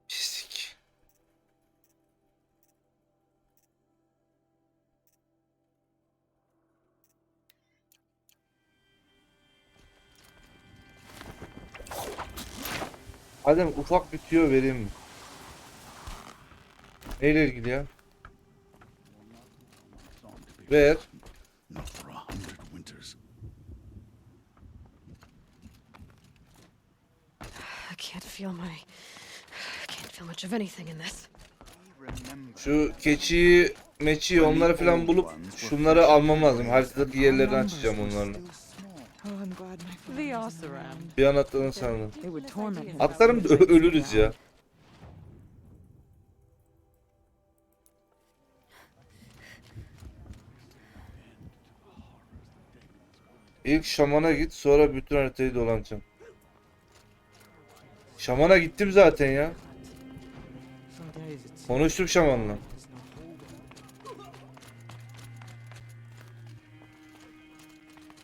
Speaker 1: Pislik. Adem ufak bir tüyo vereyim mi? Neyle ilgili ya? Ver.
Speaker 6: Not for 100 winters.
Speaker 3: I can't feel much of anything in this.
Speaker 1: Şu keçiyi, meçiyi onları falan bulup şunları almam lazım. Haritadaki yerlerini açacağım onlarla.
Speaker 10: Oh, I'm glad my the Oseram.
Speaker 1: Bir an atladın sandım.
Speaker 10: It would torment him.
Speaker 1: Atlarım da ölürüz ya. İlk şamana git, sonra bütün haritayı dolanacağım. Şamana gittim zaten ya. Konuştum şamanla.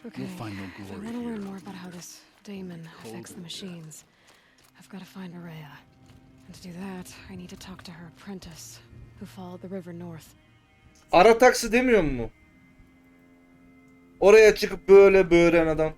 Speaker 3: Okay,
Speaker 4: You'll find no
Speaker 3: if I
Speaker 4: glory
Speaker 3: want to
Speaker 4: here.
Speaker 3: learn more about how this daemon affects the machines, I've got to find Araya. And to do that, I need to talk to her apprentice, who followed the river north.
Speaker 1: Ara taksi demiyor mu? Oraya çıkıp böyle böğüren adam.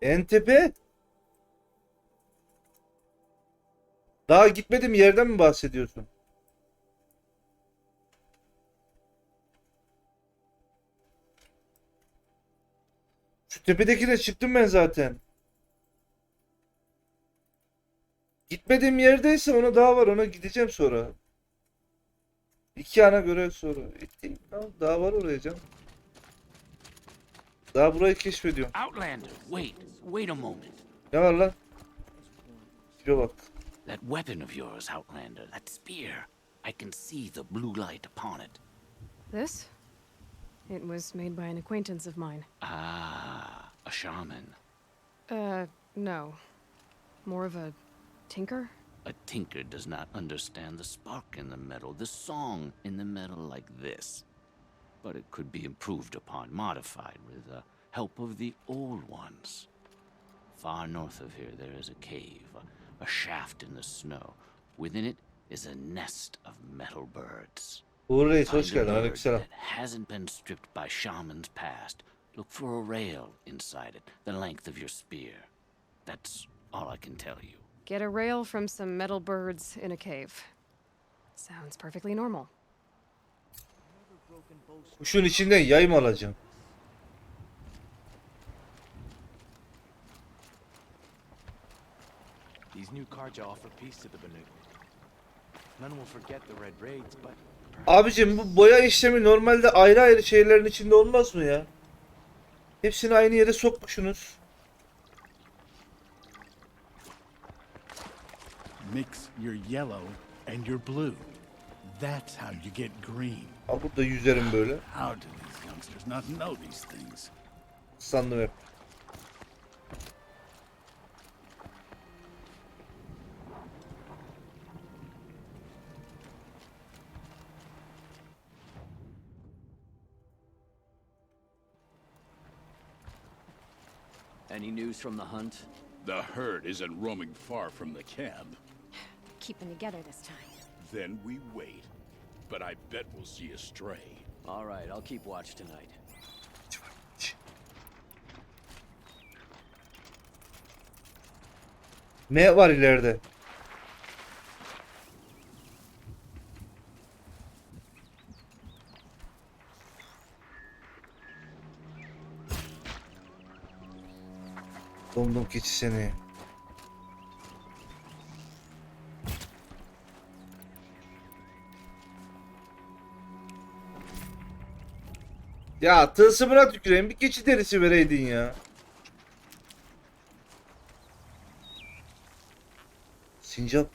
Speaker 1: En tepe? Daha gitmediğim yerden mi bahsediyorsun? Şu tepedekine çıktım ben zaten. Gitmediğim yerdeyse ona daha var. Ona gideceğim sonra. 2 ana görev sonra. Tamam, daha var oraya canım. Daha burayı keşfediyorum.
Speaker 13: Outlander, wait a moment.
Speaker 1: Ne var lan? Şuraya bak.
Speaker 13: That weapon of yours, Outlander, that spear. I can see the blue light upon it.
Speaker 3: This? It was made by an acquaintance of mine.
Speaker 13: Ah, a shaman.
Speaker 3: No. More of a tinker?
Speaker 13: A tinker does not understand the spark in the metal, the song in the metal like this. But it could be improved upon, modified with the help of the old ones. Far north of here there is a cave, a shaft in the snow. Within it is a nest of metal birds.
Speaker 1: Uğur Reis hoş
Speaker 13: Find a
Speaker 1: geldin.
Speaker 13: bird
Speaker 1: Aleykümselam.
Speaker 13: that hasn't been stripped by shamans past. Look for a rail inside it, the length of your spear. That's all I can tell you.
Speaker 3: Get a rail from some metal birds in a cave. Sounds perfectly normal.
Speaker 1: Kuşun içinden yay mı alacağım?
Speaker 14: These new carja offer peace to the Banuk. None will forget the red raids, but
Speaker 1: Abicim bu boya işlemi normalde ayrı ayrı şeylerin içinde olmaz mı ya? Hepsini aynı yere sokmuşsunuz.
Speaker 15: Mix your yellow and your blue. That's how you get green.
Speaker 1: Ha burada yüzerim böyle.
Speaker 15: How do these youngsters not know these things?
Speaker 1: Sandım hep.
Speaker 16: Any news from the hunt?
Speaker 17: The herd isn't roaming far from the camp.
Speaker 18: Keeping together this time.
Speaker 17: Then we wait. But I bet we'll see a stray.
Speaker 16: All right, I'll keep watch tonight.
Speaker 1: Ne var ileride? Domdom keçi seni. Ya tılsımına tüküreyim, bir keçi derisi vereydin ya. Sincap.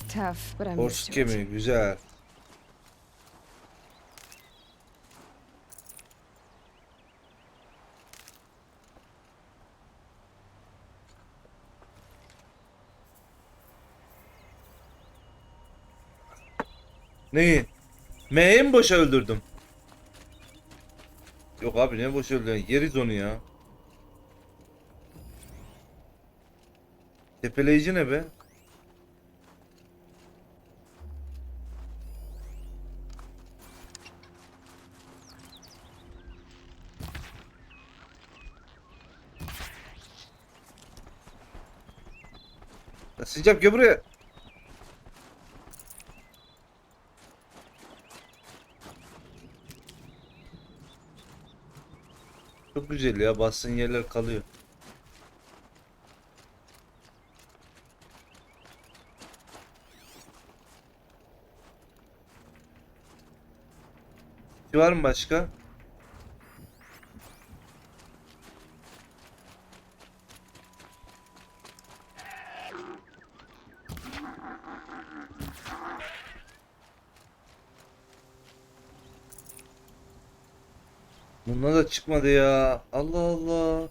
Speaker 3: Tough, but I'm
Speaker 1: Horse
Speaker 3: used to it.
Speaker 1: kemiği güzel. Neyi? M'yi mi boşa öldürdüm? Yok abi ne boşa öldürdün? Yeriz onu ya. Tepeleyici ne be? Ya Sincap gel buraya. Çok güzel ya, bassın yerler kalıyor. Var mı başka? Bunlar da çıkmadı ya. Allah Allah.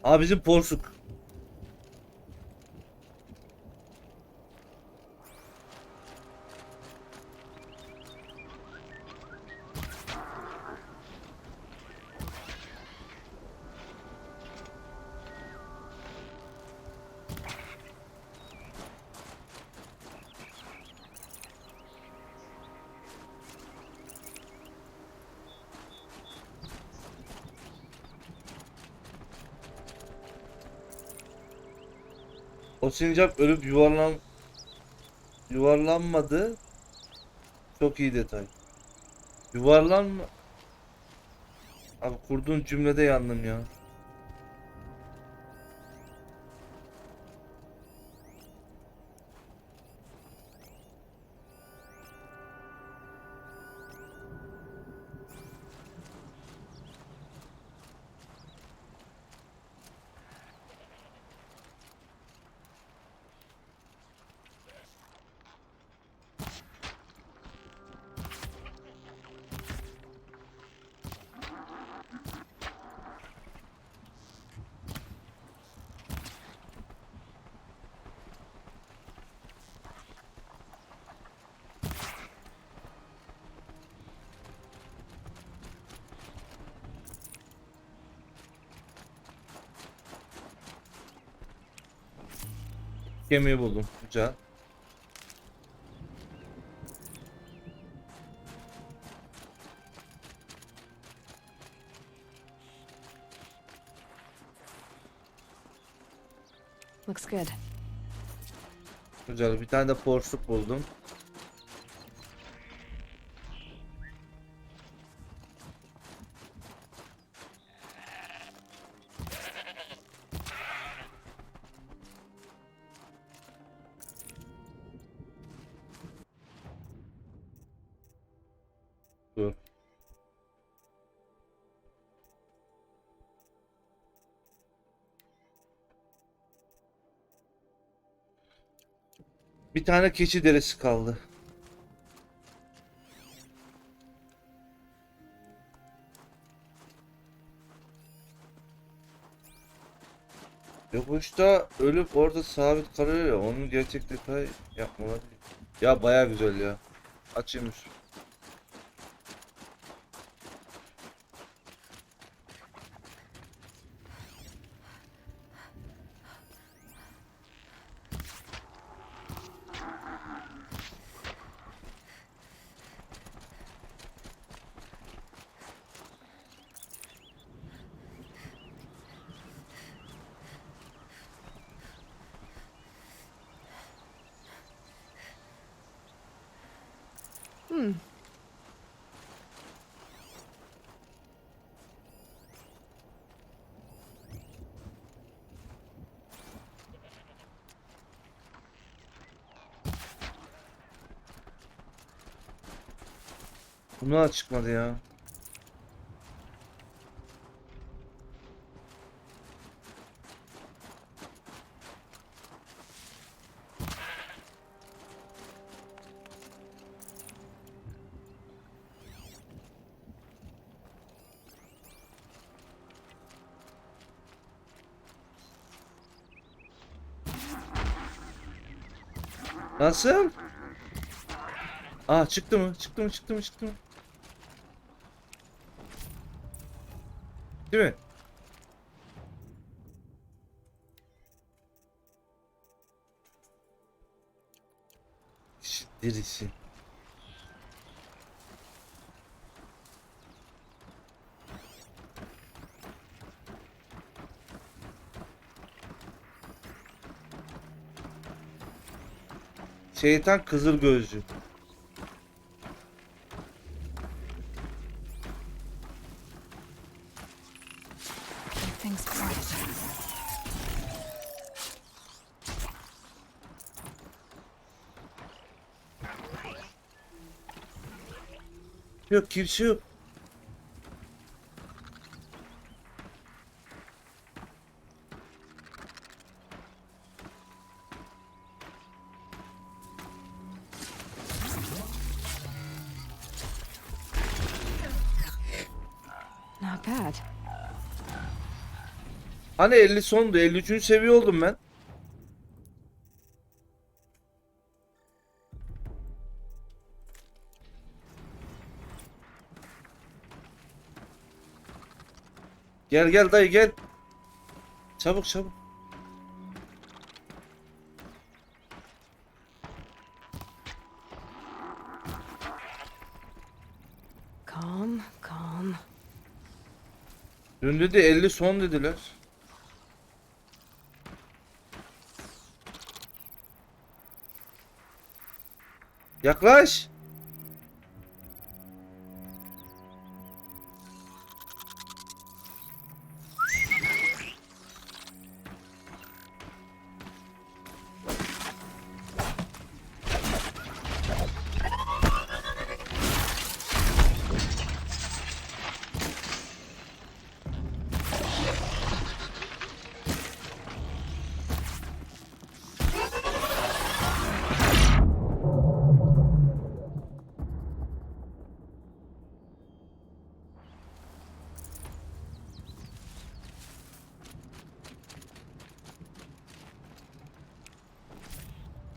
Speaker 1: Abi bizim porsuk. O sincap ölüp yuvarlanmadı. Çok iyi detay. Yuvarlanma. Abi kurduğun cümlede yandım ya. Gemiyi buldum. Güzel.
Speaker 3: Looks good.
Speaker 1: Güzel. Bir tane de porsuk buldum. Dur. Bir tane keçi derisi kaldı. Yokuşta ölüp orada sabit kalıyor ya. Onun gerçek detay yapmaları. Ya baya güzel ya. Açayım. Bunlar çıkmadı ya. Nasıl? Aa çıktı mı? Çıktı mı? Çıktı mı? Çıktı mı? Değil mi? Dirisi. Şeytan kızıl gözlü.
Speaker 3: Everything's quiet.
Speaker 1: Yok kimse yok.
Speaker 7: that.
Speaker 1: Hani 50 sondu, 53. seviye oldum ben. Gel gel dayı gel. Çabuk çabuk.
Speaker 7: Calm, calm.
Speaker 1: Dün dedi 50 son dediler. Yaklaş.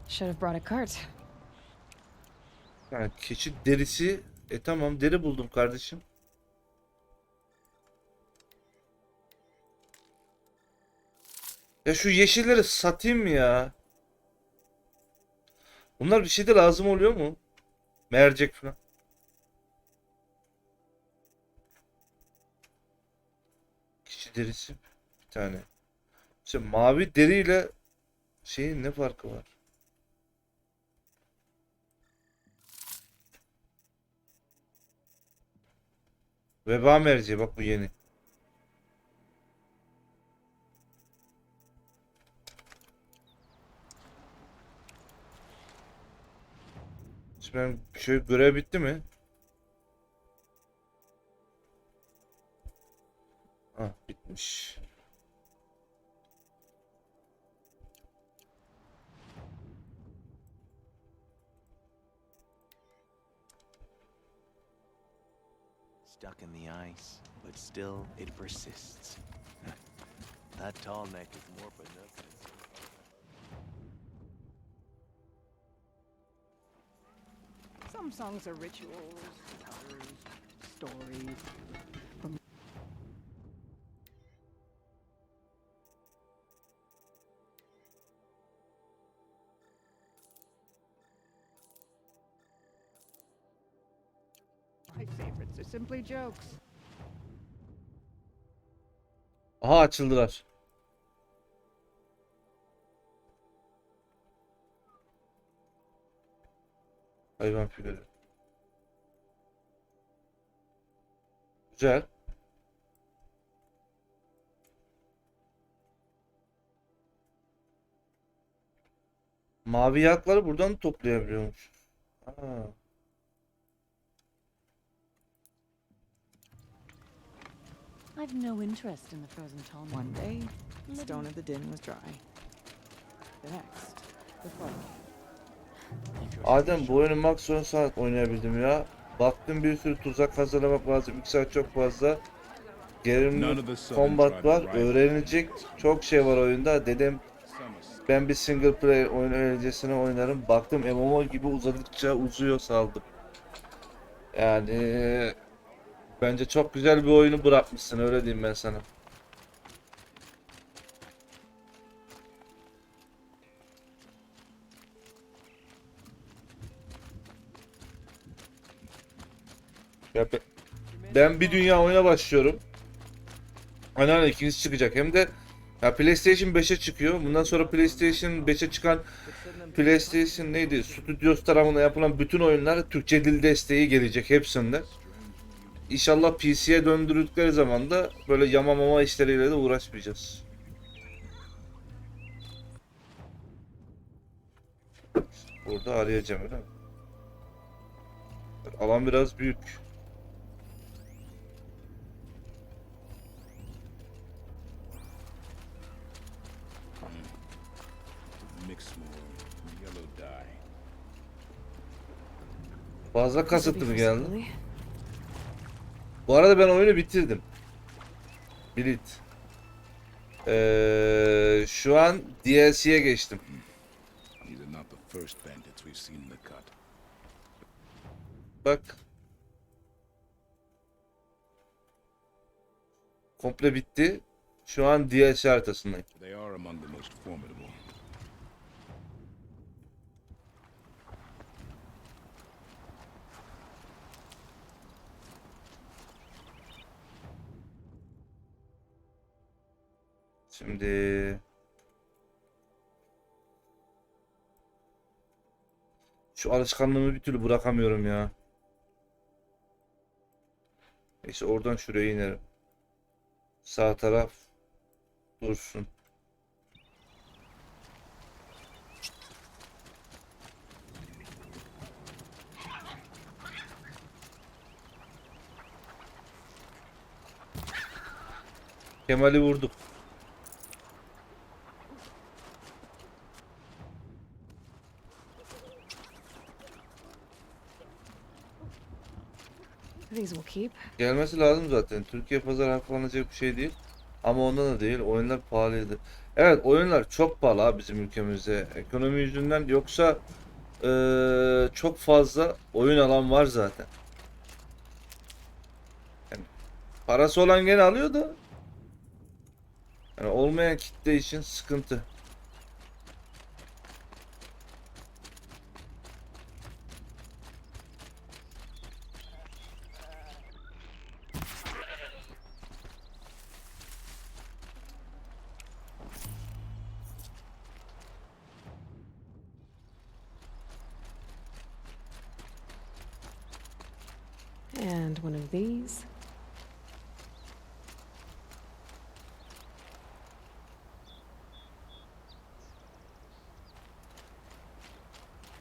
Speaker 7: Should have brought a cart.
Speaker 1: Yani keçi derisi. Tamam deri buldum kardeşim. Ya şu yeşilleri satayım mı ya? Bunlar bir şeyde lazım oluyor mu? Mercek falan. Keçi derisi bir tane. İşte mavi deriyle şeyin ne farkı var? Veba merceği bak bu yeni. Şimdi ben şöyle görev bitti mi? Ah bitmiş.
Speaker 14: Stuck in the ice, but still it persists. That tall neck is more Banuk than
Speaker 2: Some songs are rituals, others stories. My favorites are simply jokes.
Speaker 1: Aha açıldılar. Hayvan figürü. Güzel. Mavi yakları buradan toplayabiliyormuş. Ha.
Speaker 10: I've no interest in the frozen tall. One day, Stone of the Din was dry. The next, the flood.
Speaker 1: Adem bu oyunu max 10 saat oynayabildim ya. Baktım bir sürü tuzak hazırlamak lazım. 2 saat çok fazla. Gerilimli combat var. Öğrenilecek çok şey var oyunda. Dedim ben bir single player oyun öğrencesine oynarım. Baktım MMO gibi uzadıkça uzuyor saldım. Yani bence çok güzel bir oyunu bırakmışsın öyle diyeyim ben sana. Ya ben bir dünya oyuna başlıyorum. Aynen ikincisi çıkacak. Hem de ya PlayStation 5'e çıkıyor. Bundan sonra PlayStation 5'e çıkan PlayStation neydi? Studios tarafından yapılan bütün oyunlar Türkçe dil desteği gelecek hepsinde. İnşallah PC'ye döndürdükleri zaman da böyle yamamama işleriyle de uğraşmayacağız. Burada arayacağım öyle mi? Alan biraz büyük. Fazla kasıtlı geldi. Bu arada ben oyunu bitirdim. Bilit. Şu an DLC'ye geçtim.
Speaker 17: These are not the first bandits we've seen in the cut.
Speaker 1: Bak. Komple bitti. Şu an DLC haritasındayım.
Speaker 17: They are among the most formidable.
Speaker 1: Şimdi şu alışkanlığımı bir türlü bırakamıyorum ya. Neyse oradan şuraya inerim. Sağ taraf dursun. Kemal'i vurduk.
Speaker 3: These will keep.
Speaker 1: Gelmesi lazım zaten. Türkiye pazarı haklanacak bir şey değil. Ama ondan da değil. Oyunlar pahalıydı. Evet, oyunlar çok pahalı abi bizim ülkemizde. Ekonomi yüzünden, yoksa çok fazla oyun alan var zaten. Yani parası olan gene alıyor da, yani olmayan kitle için sıkıntı.
Speaker 3: And one of these.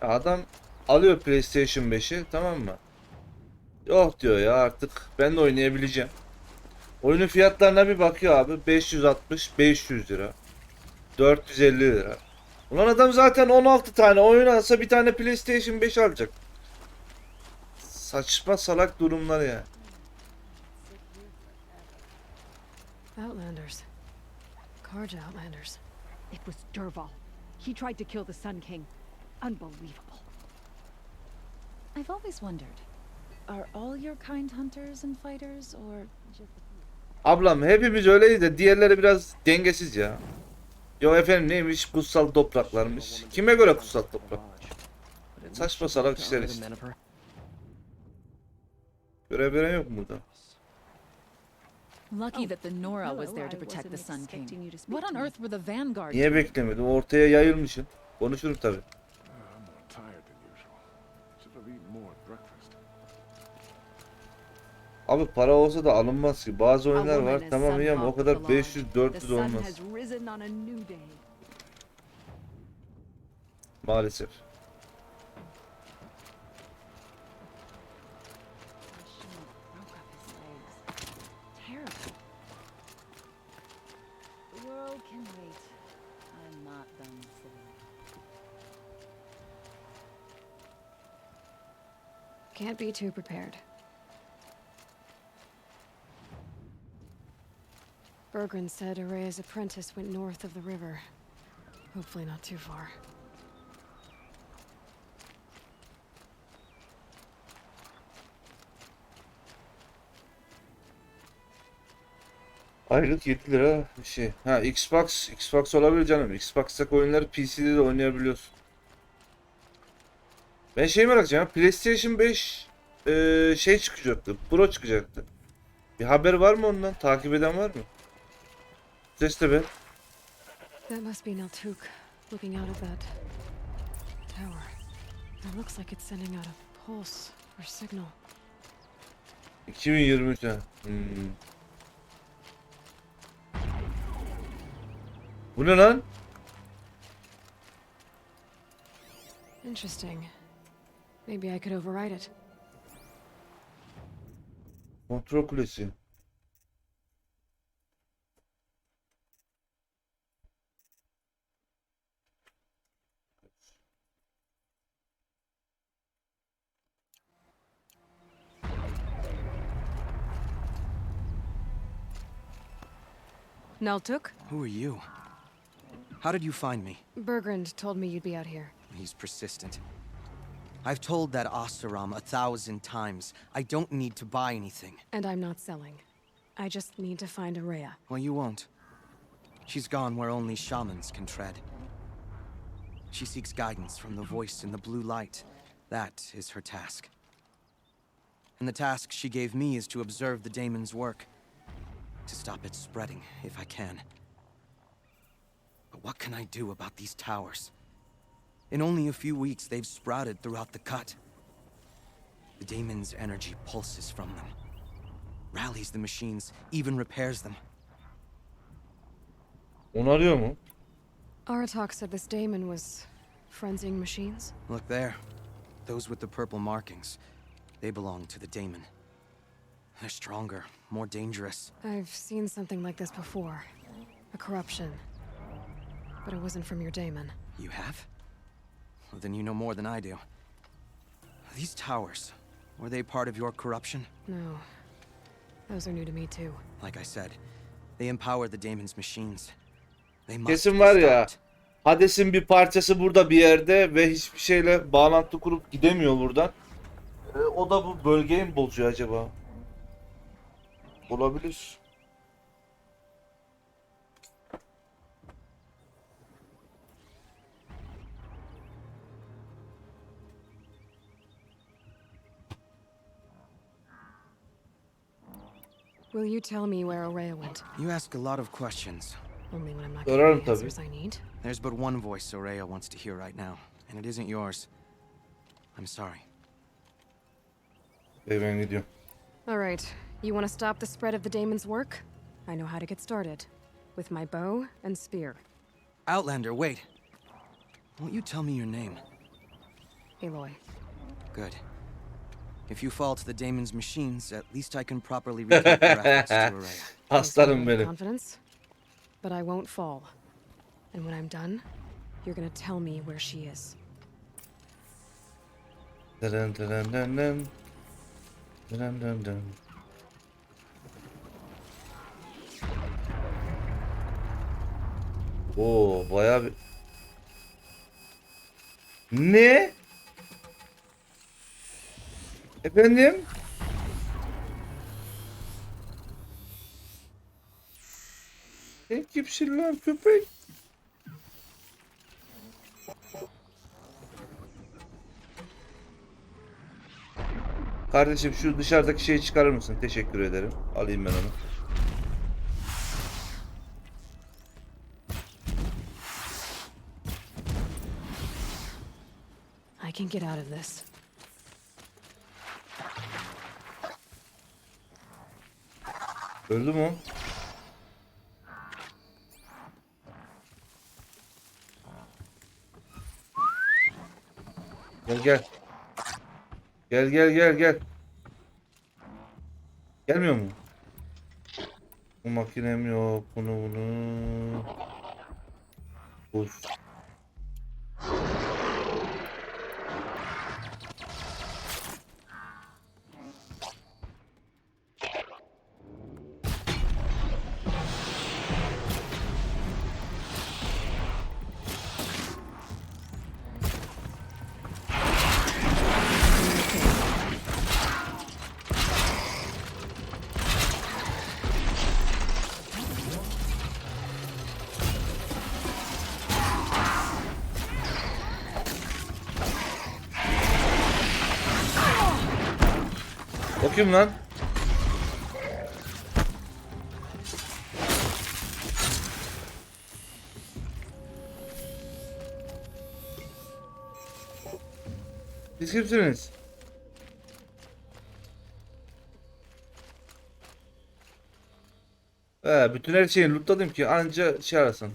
Speaker 1: Adam alıyor PlayStation 5'i, tamam mı? Yok diyor ya, artık ben de oynayabileceğim. Oyunun fiyatlarına bir bakıyor abi. 560-500 lira. 450 lira. Ulan adam zaten 16 tane oyun alsa bir tane PlayStation 5 alacak. Saçma salak durumlar ya.
Speaker 3: Outlanders. Karja Outlanders.
Speaker 18: It was Derval. He tried to kill the Sun King. Unbelievable.
Speaker 19: I've always wondered, are all your kind hunters and fighters, or just...
Speaker 1: Ablam hepimiz öyleyiz de diğerleri biraz dengesiz ya. Yo efendim, neymiş kutsal topraklarmış. Kime göre kutsal toprak? Saçma salak işler işte. Görev veren yok mu burada?
Speaker 19: Lucky that the Nora was there to protect the Sun King. What on earth were the Vanguard
Speaker 1: Niye
Speaker 19: doing?
Speaker 1: beklemedim? Ortaya yayılmışım. Konuşurum tabi.
Speaker 17: I'm more tired than usual. Should have eaten more at breakfast.
Speaker 1: Abi para olsa da alınmaz ki. Bazı oyunlar var tamam iyi ama o kadar 500-400 olmaz. Maalesef.
Speaker 19: The world can wait. I'm not done sitting.
Speaker 3: Can't be too prepared. Bergren said Araya's apprentice went north of the river. Hopefully not too far.
Speaker 1: Aylık 7 lira bir şey. Ha, Xbox olabilir canım. Xbox'taki oyunları PC'de de oynayabiliyorsun. Ben şey merak ediyorum. PlayStation 5 şey çıkacaktı. Pro çıkacaktı. Bir haber var mı ondan? Takip eden var mı? Ses de be.
Speaker 3: That must be Naltuk, looking out of that tower. It looks like it's sending out a pulse or signal.
Speaker 1: 2023 ha. Bu ne lan?
Speaker 3: Interesting. Maybe I could override it.
Speaker 1: Kontrol kulesi.
Speaker 3: Naltuk?
Speaker 9: Who are you? How did you find me?
Speaker 3: Bergrand told me you'd be out here.
Speaker 9: He's persistent. I've told that Oseram 1,000 times. I don't need to buy anything.
Speaker 3: And I'm not selling. I just need to find Araya.
Speaker 9: Well, you won't. She's gone where only shamans can tread. She seeks guidance from the voice in the blue light. That is her task. And the task she gave me is to observe the daemon's work. To stop it spreading, if I can. But what can I do about these towers? In only a few weeks, they've sprouted throughout the cut. The daemon's energy pulses from them. Rallies the machines, even repairs them.
Speaker 1: Onarıyor mu?
Speaker 3: Aratak said this daemon was frenzying machines.
Speaker 9: Look there. Those with the purple markings. They belong to the daemon. They're stronger, more dangerous.
Speaker 3: I've seen something like this before. A corruption. But it wasn't from your daemon.
Speaker 9: You have? Well, then you know more than I do. These towers, were they part of your corruption?
Speaker 3: No. Those are new to me too.
Speaker 9: Like I said, they empower the daemon's machines. They must
Speaker 1: Kesin
Speaker 9: be
Speaker 1: var ya.
Speaker 9: stopped.
Speaker 1: Hades'in bir parçası burada bir yerde ve hiçbir şeyle bağlantı kurup gidemiyor buradan. O da bu bölgeyi mi bozuyor acaba? Olabilir.
Speaker 3: Will you tell me where Araya went?
Speaker 9: You ask a lot of questions.
Speaker 3: Only when I'm not
Speaker 1: Sorarım
Speaker 3: getting the
Speaker 1: tabii.
Speaker 3: answers I need.
Speaker 9: There's but one voice Soraya wants to hear right now, and it isn't yours. I'm sorry.
Speaker 1: Ben gidiyorum.
Speaker 3: All right. You want to stop the spread of the daemon's work? I know how to get started. With my bow and spear.
Speaker 9: Outlander, wait. Won't you tell me your name?
Speaker 3: Aloy.
Speaker 9: Good. If you fall to the daemon's machines, at least I can properly recap your efforts to Araya.
Speaker 1: Aslanım
Speaker 3: Thanks for the
Speaker 1: benim.
Speaker 3: confidence. But I won't fall. And when I'm done, you're gonna tell me where she is.
Speaker 1: Dın dın dın dın. Dın dın dın. Oo, bayağı bir... Ne? Efendim? Sen kimsin lan köpek? Kardeşim şu dışarıdaki şeyi çıkarır mısın? Teşekkür ederim. Alayım ben onu.
Speaker 3: I can get out of this.
Speaker 1: Öldü mü o? Gel gel. Gel gel gel gel. Gelmiyor mu? Bu makinem yok. Bunu. Buz. O kim lan? Siz kimsiniz? Bütün her şeyi lootladım ki anca şey arasın.
Speaker 17: Our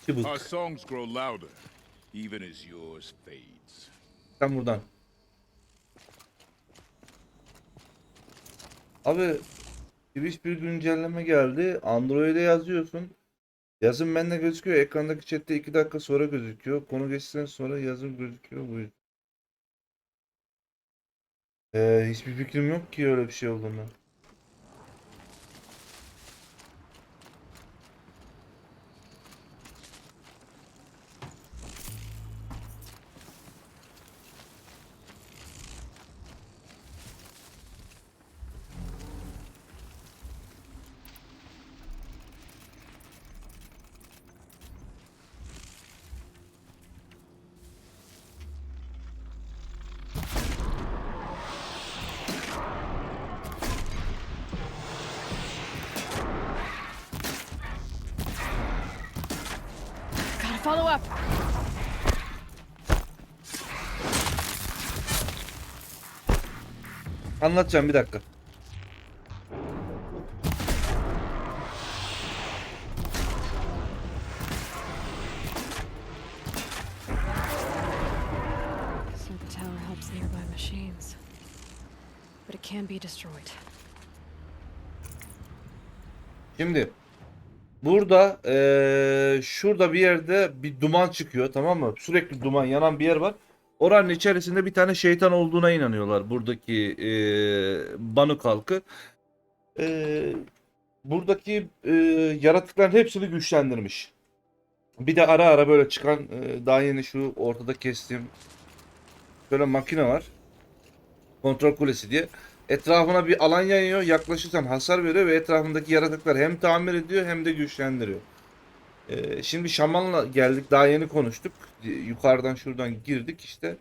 Speaker 1: Çubuk.
Speaker 17: songs grow louder, even as yours fades.
Speaker 1: Sen buradan. Abi Twitch bir güncelleme geldi. Android'e yazıyorsun. Yazım bende gözüküyor. Ekrandaki chatte 2 dakika sonra gözüküyor. Konu geçtikten sonra yazım gözüküyor. Bu yüzden. Hiçbir fikrim yok ki öyle bir şey olduğunu. Anlatacağım bir dakika.
Speaker 3: So the tower helps nearby machines. But it can be destroyed.
Speaker 1: Şimdi burada şurada bir yerde bir duman çıkıyor, tamam mı? Sürekli duman yanan bir yer var. Oranın içerisinde bir tane şeytan olduğuna inanıyorlar buradaki Banuk halkı. Buradaki yaratıkların hepsini güçlendirmiş. Bir de ara ara böyle çıkan daha yeni şu ortada kestiğim böyle makine var. Kontrol kulesi diye. Etrafına bir alan yayıyor. Yaklaşırsan hasar veriyor ve etrafındaki yaratıklar hem tamir ediyor hem de güçlendiriyor. Şimdi şamanla geldik. Daha yeni konuştuk. Yukarıdan şuradan girdik işte.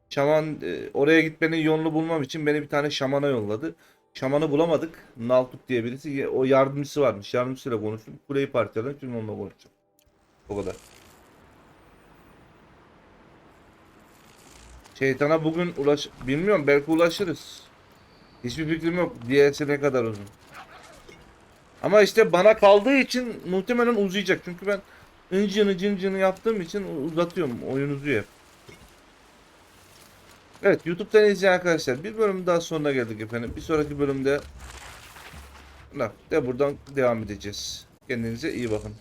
Speaker 1: Şaman oraya gitmenin yolunu bulmam için beni bir tane şamana yolladı. Şamanı bulamadık. Naltuk diye birisi. O yardımcısı varmış. Yardımcısıyla konuştum. Kuleyi parçaladım. Şimdi onunla konuşacağım. O kadar. Şeytana bugün bilmiyorum, belki ulaşırız. Hiçbir fikrim yok. DLC ne kadar uzun. Ama işte bana kaldığı için muhtemelen uzayacak. Çünkü ben cıncını yaptığım için uzatıyorum. Oyun uzuyor. Evet, YouTube'dan izleyen arkadaşlar, bir bölüm daha sonuna geldik efendim. Bir sonraki bölümde buradan devam edeceğiz. Kendinize iyi bakın.